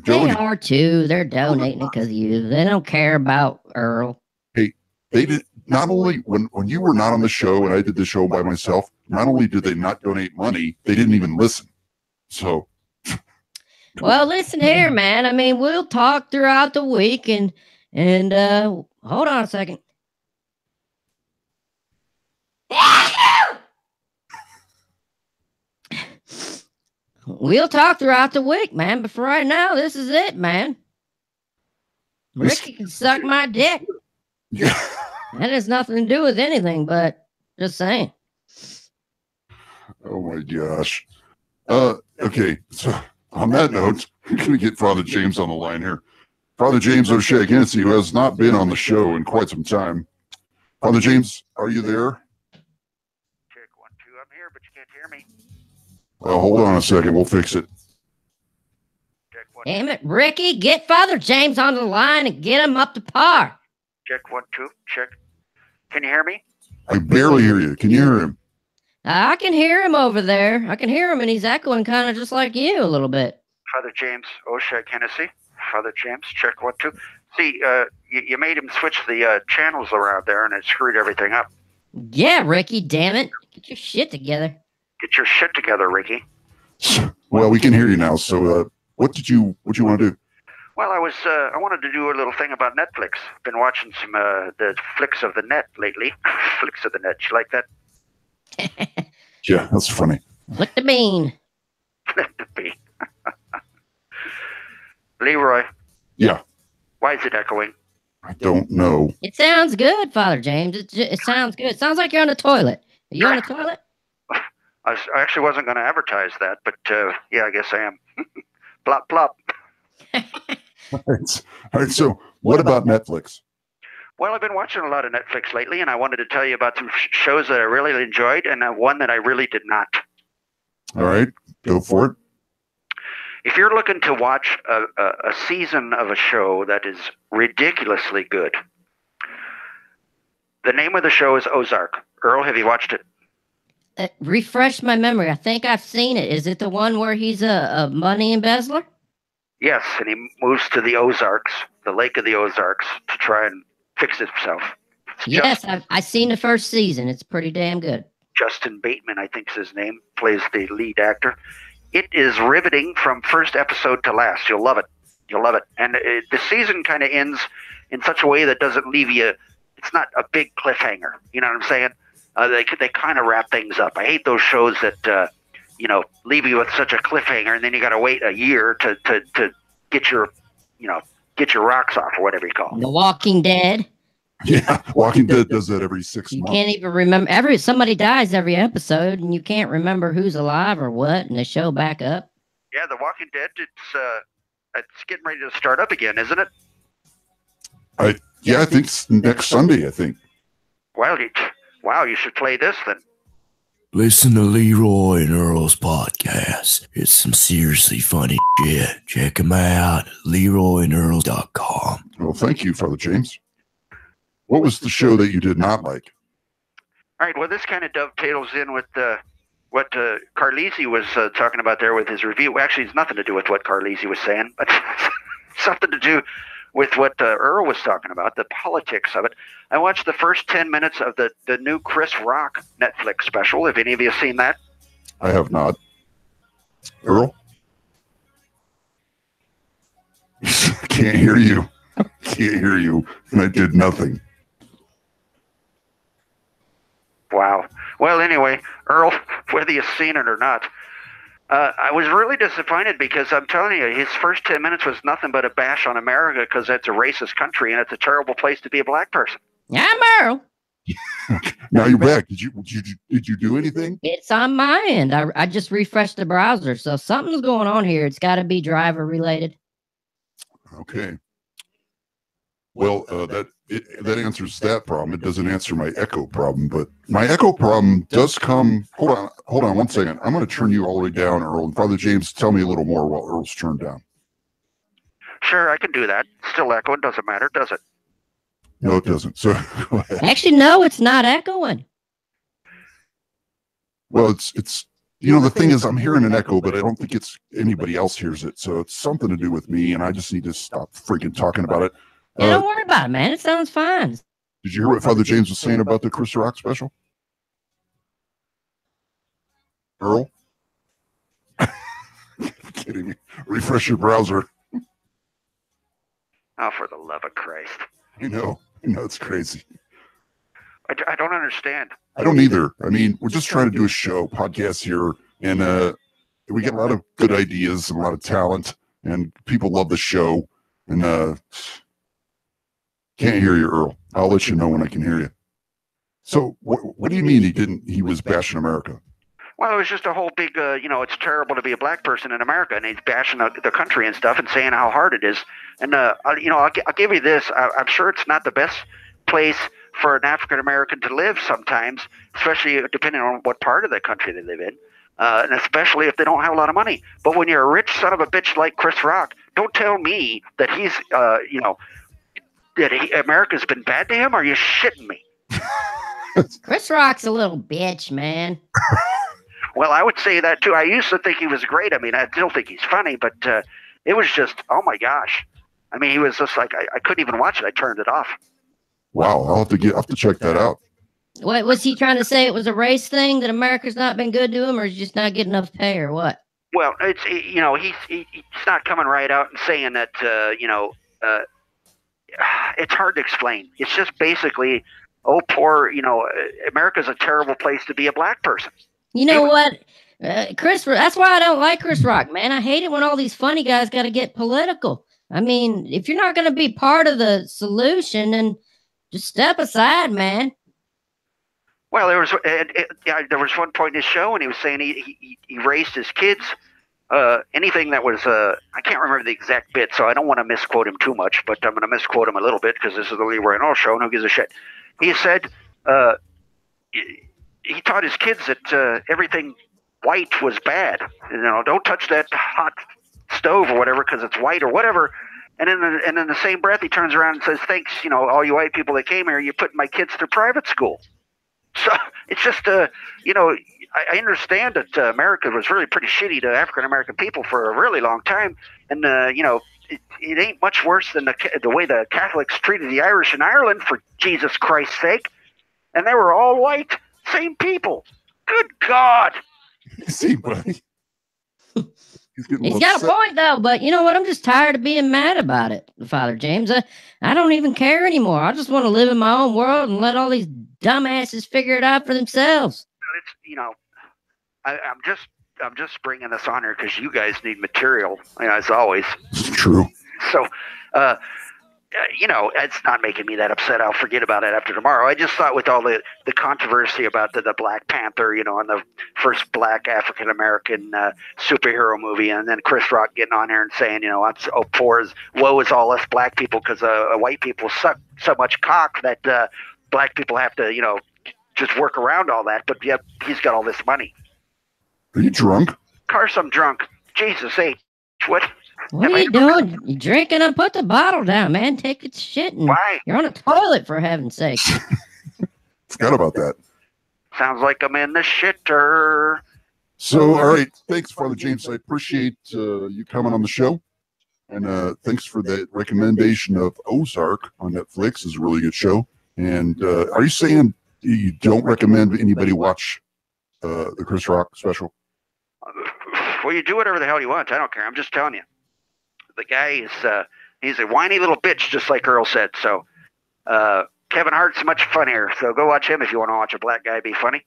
They are too. They're donating it because of you. They don't care about Earl. Hey, they did not only when you were not on the show and I did the show by myself. Not only did they not donate money, they didn't even listen. So, well, listen here, man. I mean, we'll talk throughout the week, and hold on a second. We'll talk throughout the week, man. But for right now, this is it, man. Ricky can suck my dick. Yeah. That has nothing to do with anything, but just saying. Oh my gosh. Okay. So on that note, we're going to get Father James on the line here. Father James O'Shea-Hennessy, who has not been on the show in quite some time. Father James, are you there? Check 1, 2. I'm here, but you can't hear me. Well, hold on a second. We'll fix it. Check 1. Damn it, Ricky, get Father James on the line and get him up to par. Check 1, 2. Check. Can you hear me? I barely hear you. Can you hear him? I can hear him over there. I can hear him, and he's echoing kind of just like you a little bit. Father James O'Shea-Hennessy. Father James, check 1, 2. See, you made him switch the channels around there, and it screwed everything up. Yeah, Ricky, damn it. Get your shit together. Get your shit together, Ricky. Well, we can hear you now. So, what you want to do? Well, I wanted to do a little thing about Netflix. Been watching some the flicks of the net lately. Flicks of the net. You like that? Yeah, that's funny. Flick the bean. Flick the bean. Leroy. Yeah. Why is it echoing? I don't know. It sounds good, Father James. It sounds good. It sounds like you're on the toilet. Are you on the toilet? I actually wasn't going to advertise that, but yeah, I guess I am. Plop, plop. All right. So, what about Netflix? Well, I've been watching a lot of Netflix lately, and I wanted to tell you about some shows that I really enjoyed and one that I really did not. All right. Go for it. If you're looking to watch a season of a show that is ridiculously good, the name of the show is Ozark. Earl, have you watched it? Refresh my memory. I think I've seen it. Is it the one where he's a money embezzler? Yes, and he moves to the Ozarks, the Lake of the Ozarks, to try and fix himself. Yes, I've seen the first season. It's pretty damn good. Justin Bateman, I think is his name, plays the lead actor. It is riveting from first episode to last. You'll love it. You'll love it. And the season kind of ends in such a way that doesn't leave you, it's not a big cliffhanger. You know what I'm saying? They kind of wrap things up. I hate those shows that, leave you with such a cliffhanger and then you got to wait a year to get your, get your rocks off or whatever you call it. The Walking Dead. Yeah, Walking Dead does that every 6 months. You can't even remember. Somebody dies every episode, and you can't remember who's alive or what, and they show back up. Yeah, The Walking Dead. It's getting ready to start up again, isn't it? I think it's next Sunday. I think. Wow, you should play this then. Listen to Leroy and Earl's podcast. It's some seriously funny shit. Check them out. LeroyandEarl.com. Well, thank you, Father James. What was the show that you did not like? All right, well, this kind of dovetails in with what Carlisi was talking about there with his review. Actually, it's nothing to do with what Carlisi was saying, but something to do with what Earl was talking about, the politics of it. I watched the first 10 minutes of the new Chris Rock Netflix special. Have any of you seen that? I have not. Earl? Can't hear you. Can't hear you, and I did nothing. Wow. Well, anyway, Earl, whether you've seen it or not, I was really disappointed because I'm telling you, his first 10 minutes was nothing but a bash on America because it's a racist country and it's a terrible place to be a black person. I'm Earl. Now you're back. Did you do anything? It's on my end. I just refreshed the browser, so something's going on here. It's got to be driver related. Okay. Well, that answers that problem. It doesn't answer my echo problem, but my echo problem does come. Hold on 1 second. I'm going to turn you all the way down, Earl. And Father James, tell me a little more while Earl's turned down. Sure, I can do that. Still echoing. Doesn't matter, does it? No, it doesn't. So go ahead. Actually, no, it's not echoing. Well, it's the thing is, I'm hearing an echo, but I don't think it's anybody else hears it. So it's something to do with me, and I just need to stop freaking talking about it. Yeah, don't worry about it, man. It sounds fine. Did you hear what Father James was saying about the Chris Rock special? Earl? Kidding me. Refresh your browser. Oh, for the love of Christ. I know, it's crazy. I don't understand. I don't either. I mean, we're just trying to do a show, podcast here, and we get a lot of good ideas and a lot of talent, and people love the show. And can't hear you, Earl. I'll let you know when I can hear you. So, what do you mean he was bashing America? Well, it was just a whole big, it's terrible to be a black person in America, and he's bashing the country and stuff and saying how hard it is. And, I'll give you this. I'm sure it's not the best place for an African-American to live sometimes, especially depending on what part of the country they live in, and especially if they don't have a lot of money. But when you're a rich son of a bitch like Chris Rock, don't tell me that he's, America's been bad to him. Are you shitting me? Chris Rock's a little bitch, man. Well, I would say that too. I used to think he was great. I mean, I still think he's funny, but it was just, oh my gosh. I mean, he was just like, I couldn't even watch it. I turned it off. Wow, I'll have to check that out. What was he trying to say? It was a race thing that America's not been good to him, or is he just not getting enough pay, or what? Well, he's not coming right out and saying that. It's hard to explain. It's just basically, oh, poor, America's a terrible place to be a black person. You know what, Chris? That's why I don't like Chris Rock, man. I hate it when all these funny guys got to get political. I mean, if you're not going to be part of the solution, then just step aside, man. Well, there was one point in his show, and he was saying he raised his kids. Anything that was, I can't remember the exact bit, so I don't want to misquote him too much, but I'm going to misquote him a little bit because this is the Leroy and Earl show, and who gives a shit. He said he taught his kids that everything white was bad. Don't touch that hot stove or whatever because it's white or whatever. And in the same breath, he turns around and says, thanks, all you white people that came here, you put my kids through private school. So it's just, I understand that America was really pretty shitty to African-American people for a really long time. And, it ain't much worse than the way the Catholics treated the Irish in Ireland, for Jesus Christ's sake. And they were all white, same people. Good God. See, buddy. He's got a point, though, but you know what? I'm just tired of being mad about it, Father James. I don't even care anymore. I just want to live in my own world and let all these dumbasses figure it out for themselves. It's, I'm just bringing this on here because you guys need material, as always. True. So, it's not making me that upset. I'll forget about it after tomorrow. I just thought with all the controversy about the Black Panther, and the first black African-American superhero movie, and then Chris Rock getting on here and saying, woe is all us black people because white people suck so much cock that black people have to, just work around all that. But yet he's got all this money. Are you drunk? Of course I'm drunk. Jesus H. What? What are you doing? You drinking and put the bottle down, man. Take it shit. Why? You're on a toilet, for heaven's sake. Forgot about that. Sounds like I'm in the shitter. So, all right. Thanks, Father James. I appreciate you coming on the show. And thanks for that recommendation of Ozark on Netflix. It's a really good show. And are you saying you don't recommend anybody watch the Chris Rock special? Well, you do whatever the hell you want. I don't care. I'm just telling you. The guy is He's a whiny little bitch, just like Earl said. So Kevin Hart's much funnier. So go watch him if you want to watch a black guy be funny.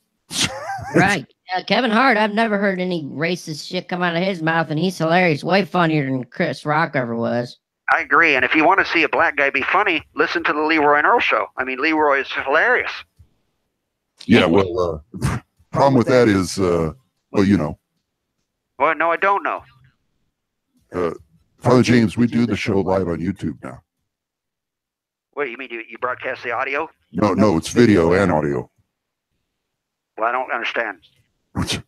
Right. Kevin Hart, I've never heard any racist shit come out of his mouth, and he's hilarious. Way funnier than Chris Rock ever was. I agree. And if you want to see a black guy be funny, listen to the Leroy and Earl show. I mean, Leroy is hilarious. Yeah, well, problem with that is, well, you know. Well, no, I don't know. Father James, we do the show live on YouTube now. Wait, you mean you broadcast the audio? No, it's video and audio. Well, I don't understand. What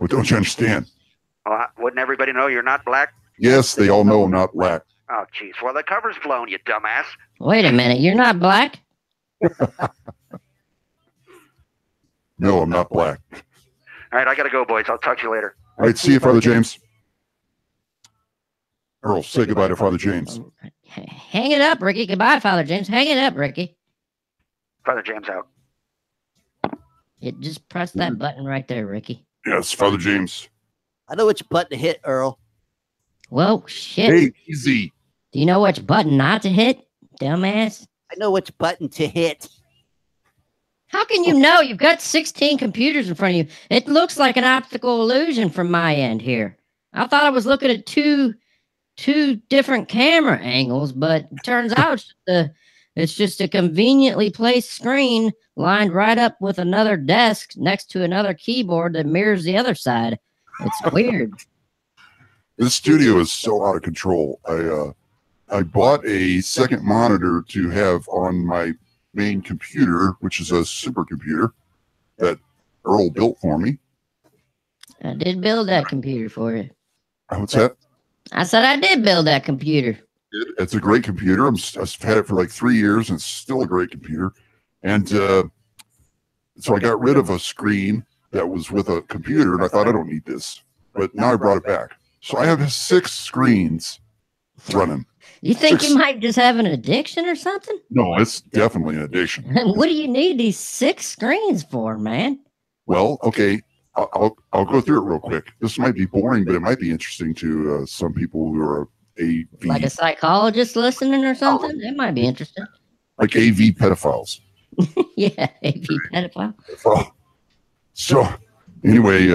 don't you understand? Well, wouldn't everybody know you're not black? Yes, they all know I'm not black. Oh, jeez. Well, the cover's blown, you dumbass. Wait a minute, you're not black? No, I'm not black. All right, I got to go, boys. I'll talk to you later. All right, see you, Father James. Earl, say goodbye to Father James. Hang it up, Ricky. Goodbye, Father James. Hang it up, Ricky. Father James out. Just press that button right there, Ricky. Yes, Father James. I know which button to hit, Earl. Whoa, shit. Hey, easy. Do you know which button not to hit, dumbass? I know which button to hit. How can you know? You've got 16 computers in front of you. It looks like an optical illusion from my end here. I thought I was looking at two different camera angles, but it turns out it's just a conveniently placed screen lined right up with another desk next to another keyboard that mirrors the other side. It's weird. This studio is so out of control. I bought a second monitor to have on my main computer, which is a supercomputer that Earl built for me. I did build that computer for you. What's that? I said I did build that computer. It's a great computer. I've had it for like 3 years, and it's still a great computer. And so I got rid of a screen that was with a computer, and I thought, I don't need this. But now I brought it back. So I have 6 screens running. You think you might just have an addiction or something? No, it's definitely an addiction. What do you need these 6 screens for, man? Well, okay, I'll go through it real quick. This might be boring, but it might be interesting to some people who are AV. Like a psychologist listening or something? It might be interesting. Like AV pedophiles. Yeah, AV pedophile. So, anyway,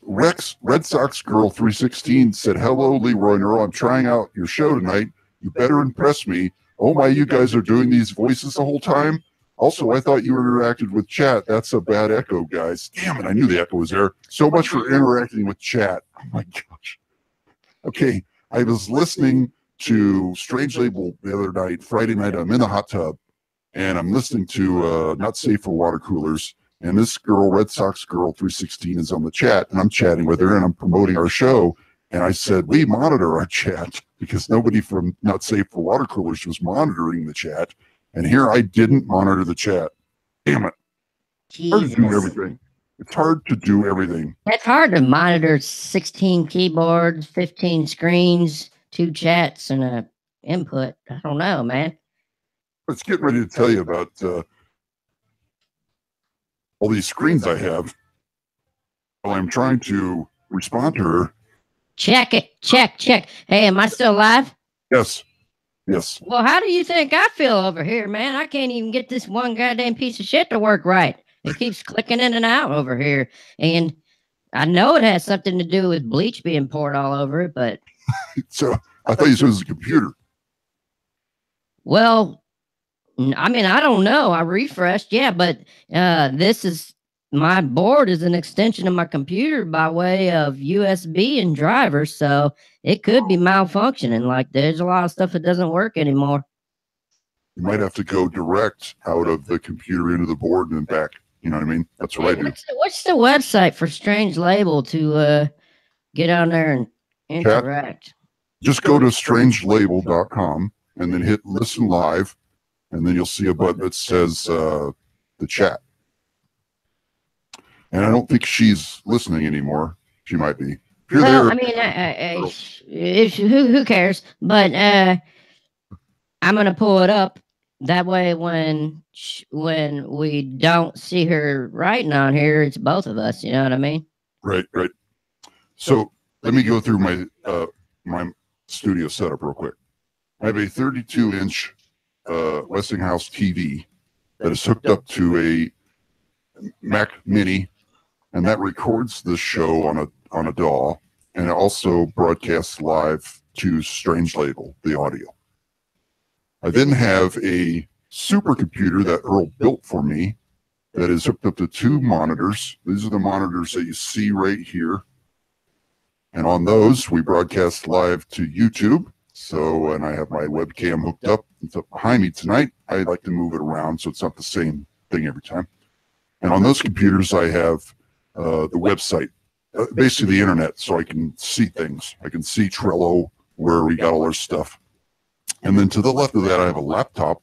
Red Sox Girl 316 said, "Hello, Leroy and Earl. I'm trying out your show tonight. You better impress me. Oh my, you guys are doing these voices the whole time? Also, I thought you interacted with chat. That's a bad echo, guys. Damn it, I knew the echo was there. So much for interacting with chat. Oh my gosh. Okay, I was listening to Strange Label the other night, Friday night. I'm in the hot tub, and I'm listening to Not Safe for Water Coolers. And this girl, Red Sox Girl 316, is on the chat, and I'm chatting with her, and I'm promoting our show. And I said, we monitor our chat because nobody from Not Safe for Water Coolers was monitoring the chat. And here I didn't monitor the chat. Damn it. It's hard to do everything. It's hard to do everything. It's hard to monitor 16 keyboards, 15 screens, 2 chats, and a input. I don't know, man. Let's get ready to tell you about all these screens I have. While I'm trying to respond to her. Check it. Check. Hey, am I still live? Yes. Well, how do you think I feel over here, man? I can't even get this one goddamn piece of shit to work right. It keeps clicking in and out over here. And I know it has something to do with bleach being poured all over it, but... So, I thought you said it was a computer. Well, I mean, I don't know. I refreshed, yeah, but my board is an extension of my computer by way of USB and drivers, so it could be malfunctioning. Like, there's a lot of stuff that doesn't work anymore. You might have to go direct out of the computer into the board and then back. You know what I mean? That's what I do. What's the website for Strange Label to get on there and interact? Just go to strangelabel.com and then hit listen live, and then you'll see a button that says the chat. And I don't think she's listening anymore. She might be. Well, I mean, who cares? But I'm going to pull it up. That way, when we don't see her writing on here, it's both of us. You know what I mean? Right. So let me go through my studio setup real quick. I have a 32-inch Westinghouse TV that is hooked up to a Mac Mini, and that records the show on a DAW, and it also broadcasts live to Strange Label, the audio. I then have a supercomputer that Earl built for me that is hooked up to 2 monitors. These are the monitors that you see right here. And on those, we broadcast live to YouTube. So, and I have my webcam hooked up. It's up behind me tonight. I like to move it around so it's not the same thing every time. And on those computers, I have the website, basically the internet, so I can see things. I can see Trello, where we got all our stuff. And then to the left of that, I have a laptop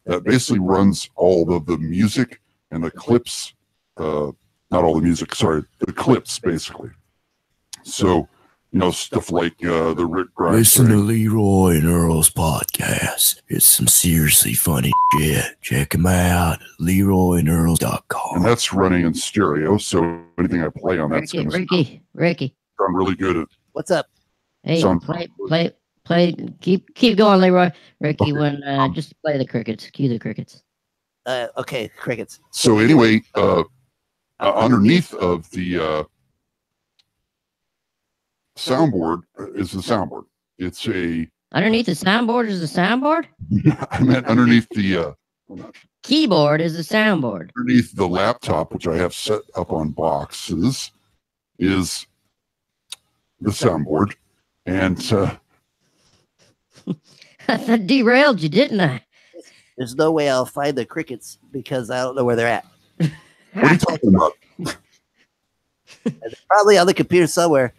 that basically runs all of the music and the clips, not all the music, sorry, the clips, basically. So, you know, stuff like the Rick Grimes. Listen to Leroy and Earl's podcast. It's some seriously funny shit. Check them out, LeroyandEarl.com. And that's running in stereo, so anything I play on that's going to Ricky. I'm really good at. What's up? Hey, sound. play. Keep going, Leroy. Ricky, when just play the crickets. Cue the crickets. Okay, crickets. So anyway, underneath of the soundboard is the soundboard. It's a underneath the soundboard is the soundboard. I meant underneath the keyboard is the soundboard. Underneath the laptop, which I have set up on boxes, is the soundboard, and I derailed you, didn't I? There's no way I'll find the crickets because I don't know where they're at. What are you talking about? They're probably on the computer somewhere.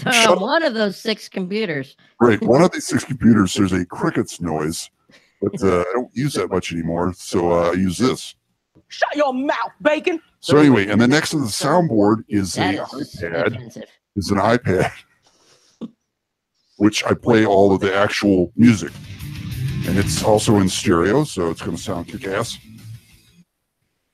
One of those 6 computers. Right, one of these 6 computers, there's a crickets noise, but I don't use that much anymore, so I use this. Shut your mouth, bacon. So anyway, and then next to the soundboard is That an is iPad. expensive. Is an iPad, which I play all of the actual music, and it's also in stereo, so it's going to sound kick-ass.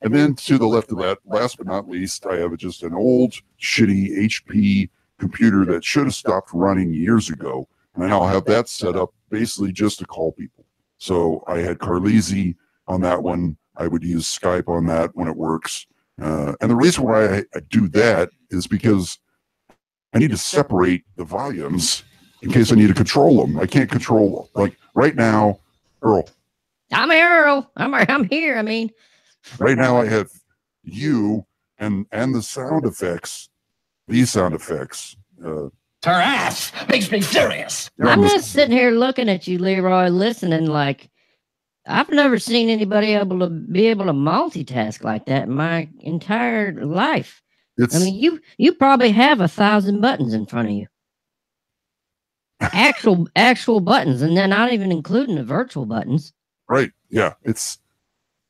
And then to the left of that, last but not least, I have just an old, shitty HP computer that should have stopped running years ago, and I now have that set up basically just to call people. So I had Carlisi on that one. I would use Skype on that when it works. And the reason why I do that is because I need to separate the volumes in case I need to control them. I can't control them. Like right now, Earl. I'm Earl. I'm here. I mean, right now I have you and the sound effects. These sound effects. Her ass makes me furious. I'm just sitting here looking at you, Leroy, listening like I've never seen anybody able to multitask like that in my entire life. I mean, you probably have 1,000 buttons in front of you. Actual buttons, and then not even including the virtual buttons. Right. Yeah.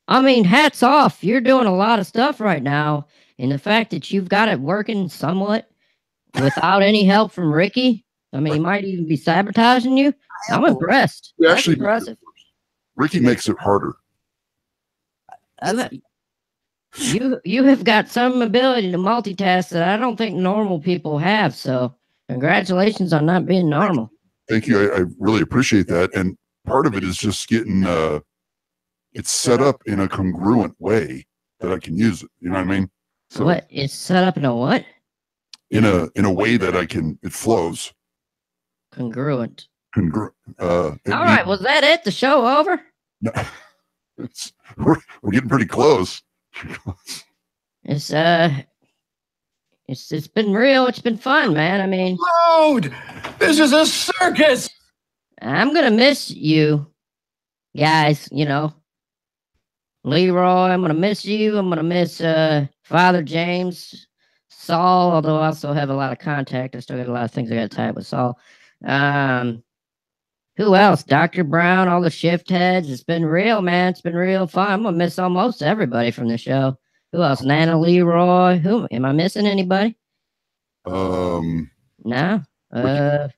I mean, hats off. You're doing a lot of stuff right now. And the fact that you've got it working somewhat without any help from Ricky, I mean, he might even be sabotaging you. I'm impressed. That's impressive. Ricky makes it harder. You have got some ability to multitask that I don't think normal people have. So congratulations on not being normal. Thank you. I really appreciate that. And part of it is just getting it's set up in a congruent way that I can use it. You know what I mean? So what? It's set up in a what? In a way that it flows. Congruent. All right, was that it? The show over? No, we're getting pretty close. It's been real. It's been fun, man. I mean, load. This is a circus. I'm gonna miss you guys. You know, Leroy. I'm gonna miss you. I'm gonna miss Father James, Saul. Although I also have a lot of contact. I still got a lot of things I got to tie up with Saul. Who else? Dr. Brown, all the shift heads. It's been real, man. It's been real fun. I'm gonna miss almost everybody from the show. Who else? Nana Leroy. Who am I missing? Anybody? No. You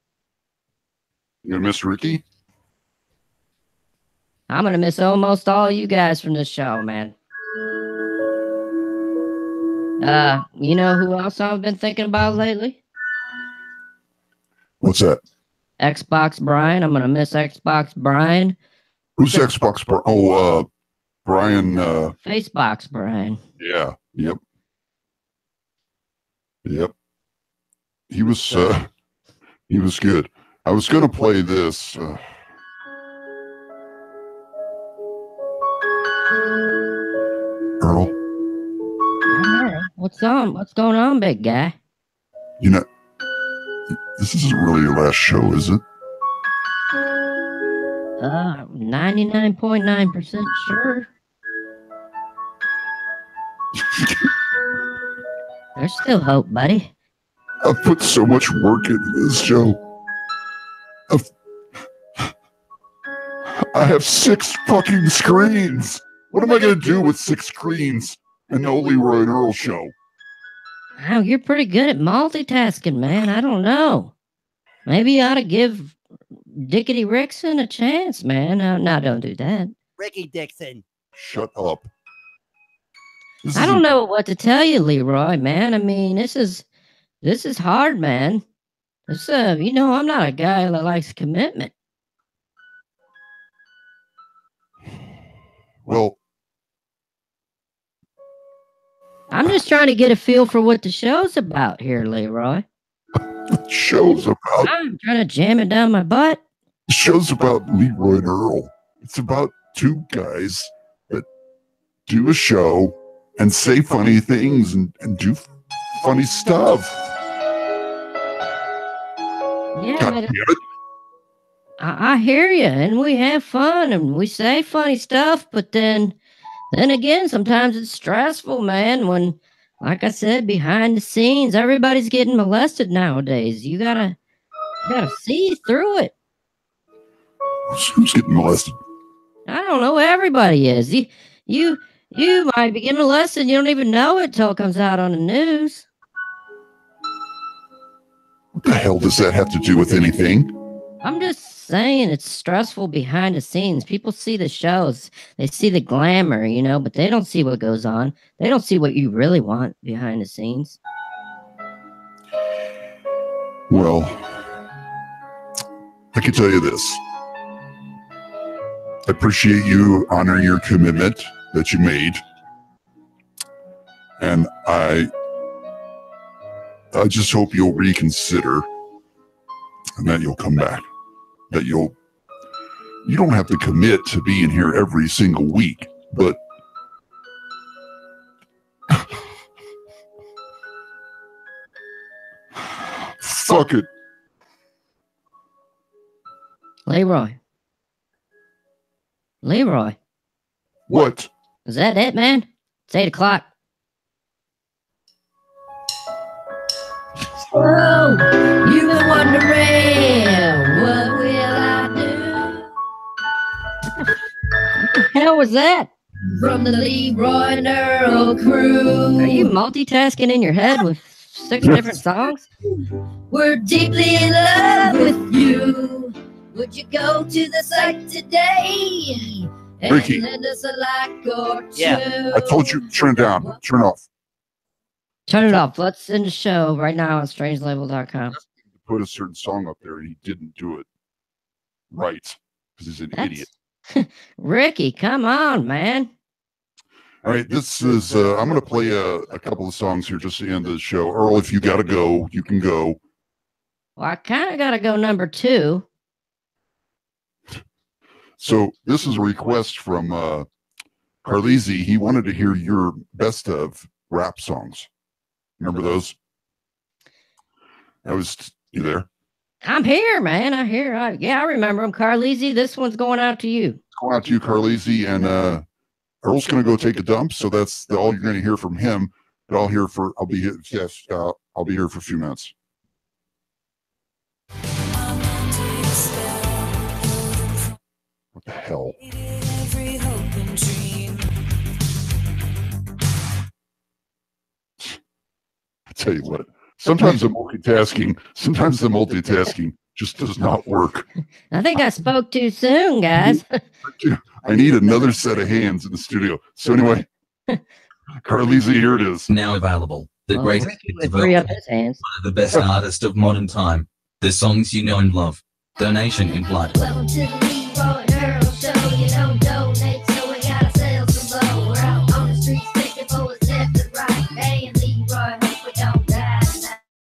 gonna miss Ricky? I'm gonna miss almost all you guys from this show, man. You know who else I've been thinking about lately? What's that? Xbox Brian. I'm gonna miss Xbox Brian. Who's Xbox? Brian. Facebox Brian. Yeah. Yep. Yep. He was good. I was gonna play this. Earl. What's on? What's going on, big guy? You know, this isn't really your last show, is it? 99.9% sure. There's still hope, buddy. I've put so much work into this show. I have 6 fucking screens. What am I going to do with 6 screens and no Leroy and Earl show? Wow, you're pretty good at multitasking, man. I don't know. Maybe you ought to give Dickety Rickson a chance, man. No, don't do that. Ricky Dixon. Shut up. I don't know what to tell you, Leroy, man. I mean, this is hard, man. This, I'm not a guy that likes commitment. Well, I'm just trying to get a feel for what the show's about here, Leroy. The show's about... I'm trying to jam it down my butt. The show's about Leroy and Earl. It's about 2 guys that do a show and say funny things and do funny stuff. Yeah, God damn it. I hear you, and we have fun, and we say funny stuff, but then again, sometimes it's stressful, man, when, like I said, behind the scenes, everybody's getting molested nowadays. You gotta see through it. Who's getting molested? I don't know, everybody is. You might be getting molested, you don't even know it till it comes out on the news. What the hell does that have to do with anything? I'm just saying it's stressful behind the scenes. People see the shows, they see the glamour, but they don't see what goes on. They don't see what you really want behind the scenes. Well, I can tell you this. I appreciate you honoring your commitment that you made. And I just hope you'll reconsider and that you'll come back. That you don't have to commit to being here every single week, but fuck it. Leroy. What? Is that it, man? It's 8 o'clock. Oh, you've been wondering, what will I do? What the hell was that? From the Leroy and Earl crew. Are you multitasking in your head with 6 different songs? We're deeply in love with you. Would you go to the site today? And Ricky. lend us a like or two? Yeah. I told you, turn it down. Turn it off. Turn it off. Let's end the show right now on strangelabel.com. Put a certain song up there and he didn't do it right because he's an idiot. Ricky, come on, man. All right, this is, I'm going to play a couple of songs here just to end the show. Earl, if you got to go, you can go. Well, I kind of got to go number 2. So this is a request from Carlisi. He wanted to hear your best of rap songs. Remember those? You there? I'm here, man. I'm here. I remember him. Carlisi, this one's going out to you. Going out to you, Carlisi, and Earl's going to go take a dump, so that's all you're going to hear from him. But I'll be here for a few minutes. What the hell? I tell you what, sometimes the multitasking just does not work. I think I spoke too soon, guys. I need another set of hands in the studio. So anyway, Carlisi, here it is. Now available. The greatest hits of free up his hands. one of the best artists of modern time. The songs you know and love. Donation in blood. Welcome to the Leroy and Earl Show. You don't donate, so we gotta sell some low. We're out on the streets picking bullets left and right. Hey, and Leroy, hope we don't die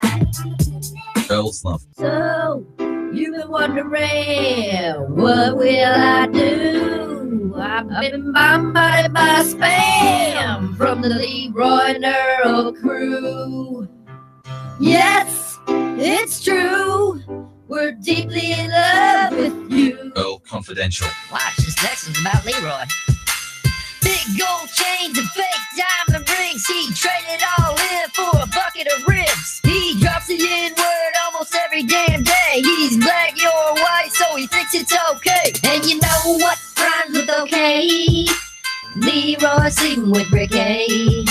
tonight. Earl's love. So, you've been wondering, what will I do? I've been bombarded by spam from the Leroy and Earl crew. Yes, it's true. We're deeply in love with you. Earl Confidential. Watch, this next is about Leroy. Big gold chains and fake diamond rings. He traded all in for a bucket of ribs. He drops the N-word almost every damn day. He's black, you're white, so he thinks it's okay. And you know what rhymes with okay? Leroy sleeping with Ricky.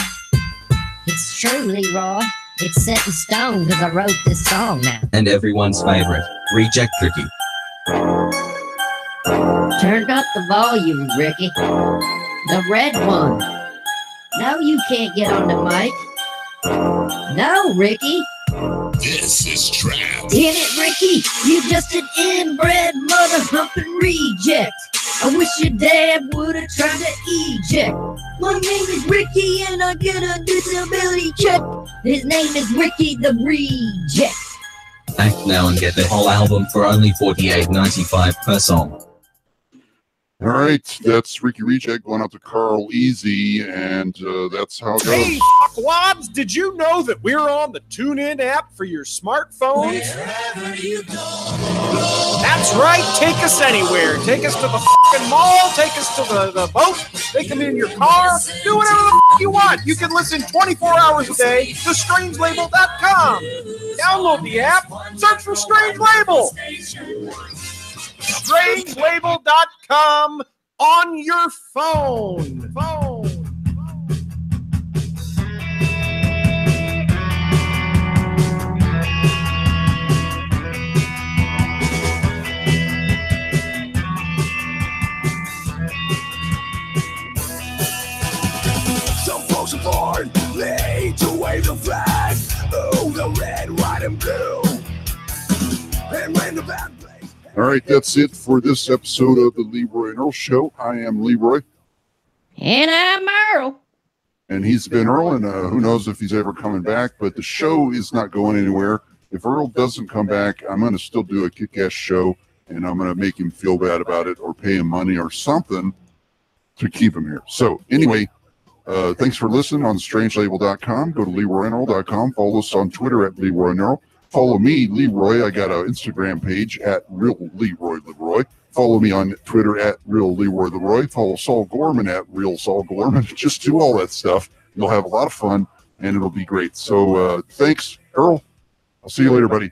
It's true, Leroy. It's set in stone because I wrote this song now. And everyone's favorite, Reject Ricky. Turned up the volume, Ricky. The red one. No, you can't get on the mic. No, Ricky. This is trap. Hit it, Ricky. You just an inbred mother humping reject. I wish your dad would have tried to eject. My name is Ricky and I get a disability check. His name is Ricky the Reject. Act now and get the whole album for only $48.95 per song. All right, that's Ricky Reject going out to Carl Easy, and that's how it goes. Hey, wads, did you know that we're on the TuneIn app for your smartphones? That's right, take us anywhere. Take us to the fucking mall, take us to the boat, take them in your car, do whatever the you want. You can listen 24 hours a day to strangelabel.com. Download the app, search for Strange Label. Strangelabel.com on your phone. Some folks are born late to wave the flag. Oh, the red, white, and blue. And when the band plays. All right, that's it for this episode of the Leroy and Earl Show. I am Leroy. And I'm Earl. And he's been Earl, and who knows if he's ever coming back, but the show is not going anywhere. If Earl doesn't come back, I'm going to still do a kick-ass show, and I'm going to make him feel bad about it or pay him money or something to keep him here. So anyway, thanks for listening on strangelabel.com. Go to LeroyandEarl.com. Follow us on Twitter at Leroy and Earl. Follow me, Leroy. I got an Instagram page at Real Leroy Leroy. Follow me on Twitter at Real Leroy Leroy. Follow Saul Gorman at Real Saul Gorman. Just do all that stuff. You'll have a lot of fun, and it'll be great. So thanks, Earl. I'll see you later, buddy.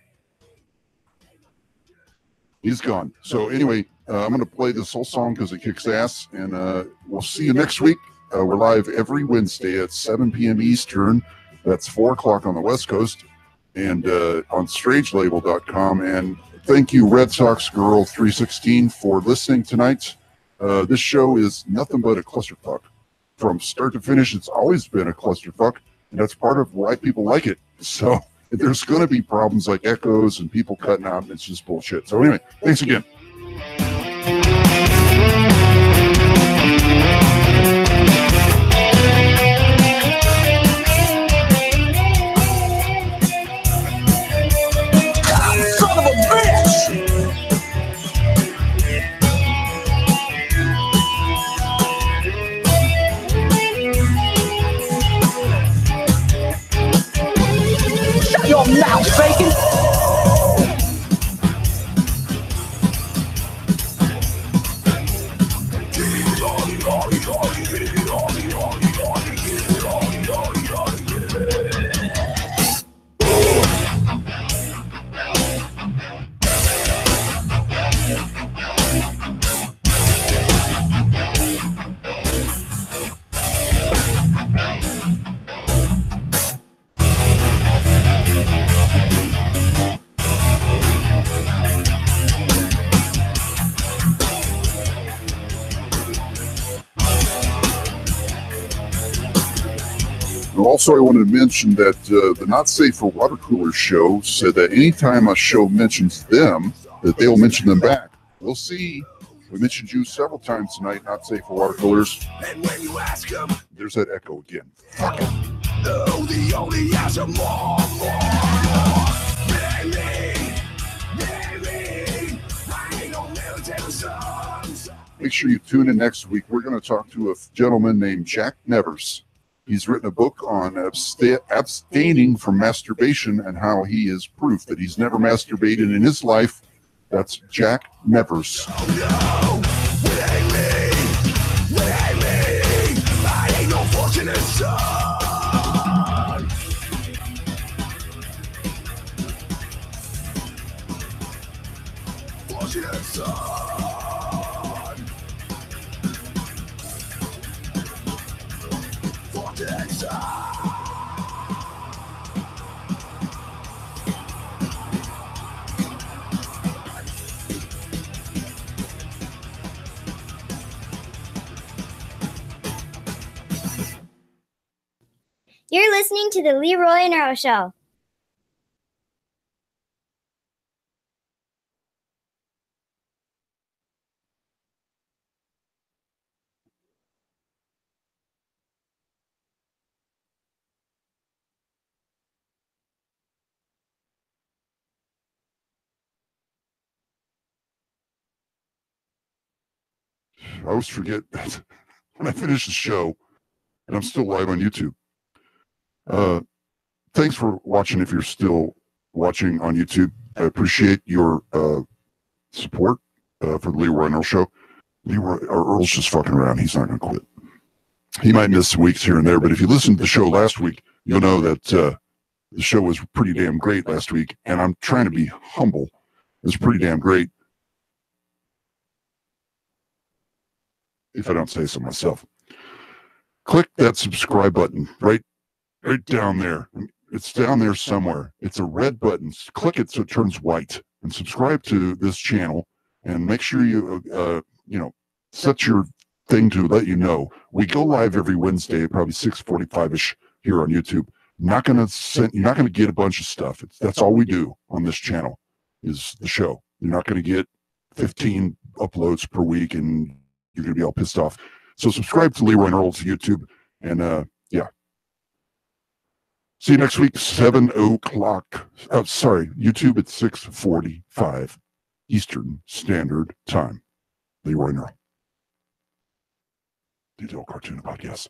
He's gone. So anyway, I'm going to play this whole song because it kicks ass, and we'll see you next week. We're live every Wednesday at 7 p.m. Eastern. That's 4 o'clock on the West Coast. And on strangelabel.com. And thank you, Red Sox Girl 316, for listening tonight. This show is nothing but a clusterfuck. From start to finish, it's always been a clusterfuck, and that's part of why people like it. So there's going to be problems like echoes and people cutting out, and it's just bullshit. So anyway, thanks again. Your mouth, bacon. Also, I wanted to mention that the Not Safe for Water Cooler show said that anytime a show mentions them, that they'll mention them back. We'll see. We mentioned you several times tonight, not safe for water coolers. And when you ask him, there's that echo again. Fuck it. oh, the only answer more. I ain't no military sons. Make sure you tune in next week. We're going to talk to a gentleman named Jack Nevers. He's written a book on abstaining from masturbation and how he is proof that he's never masturbated in his life. That's Jack Nevers. I ain't no fortunate son. Fortunate son. Fortunate son. You're listening to the Leroy and Earl Show. I always forget that when I finish the show, and I'm still live on YouTube. Thanks for watching if you're still watching on YouTube. I appreciate your support for the Leroy and Earl Show. Earl's just fucking around. He's not going to quit. He might miss weeks here and there, but if you listened to the show last week, you'll know that the show was pretty damn great last week, and I'm trying to be humble. It was pretty damn great, if I don't say so myself. Click that subscribe button right down there. It's down there somewhere. It's a red button. Click it so it turns white, and subscribe to this channel, and make sure you set your thing to let you know. We go live every Wednesday, probably 6:45ish here on YouTube. You're not gonna get a bunch of stuff. That's all we do on this channel is the show. You're not gonna get 15 uploads per week, and you're gonna be all pissed off. So subscribe to Leroy and Earl's YouTube, and yeah. See you next week, 7 o'clock. Oh, sorry, YouTube at 6:45 Eastern Standard Time. Leroy and Earl. Detail Cartoon Podcast.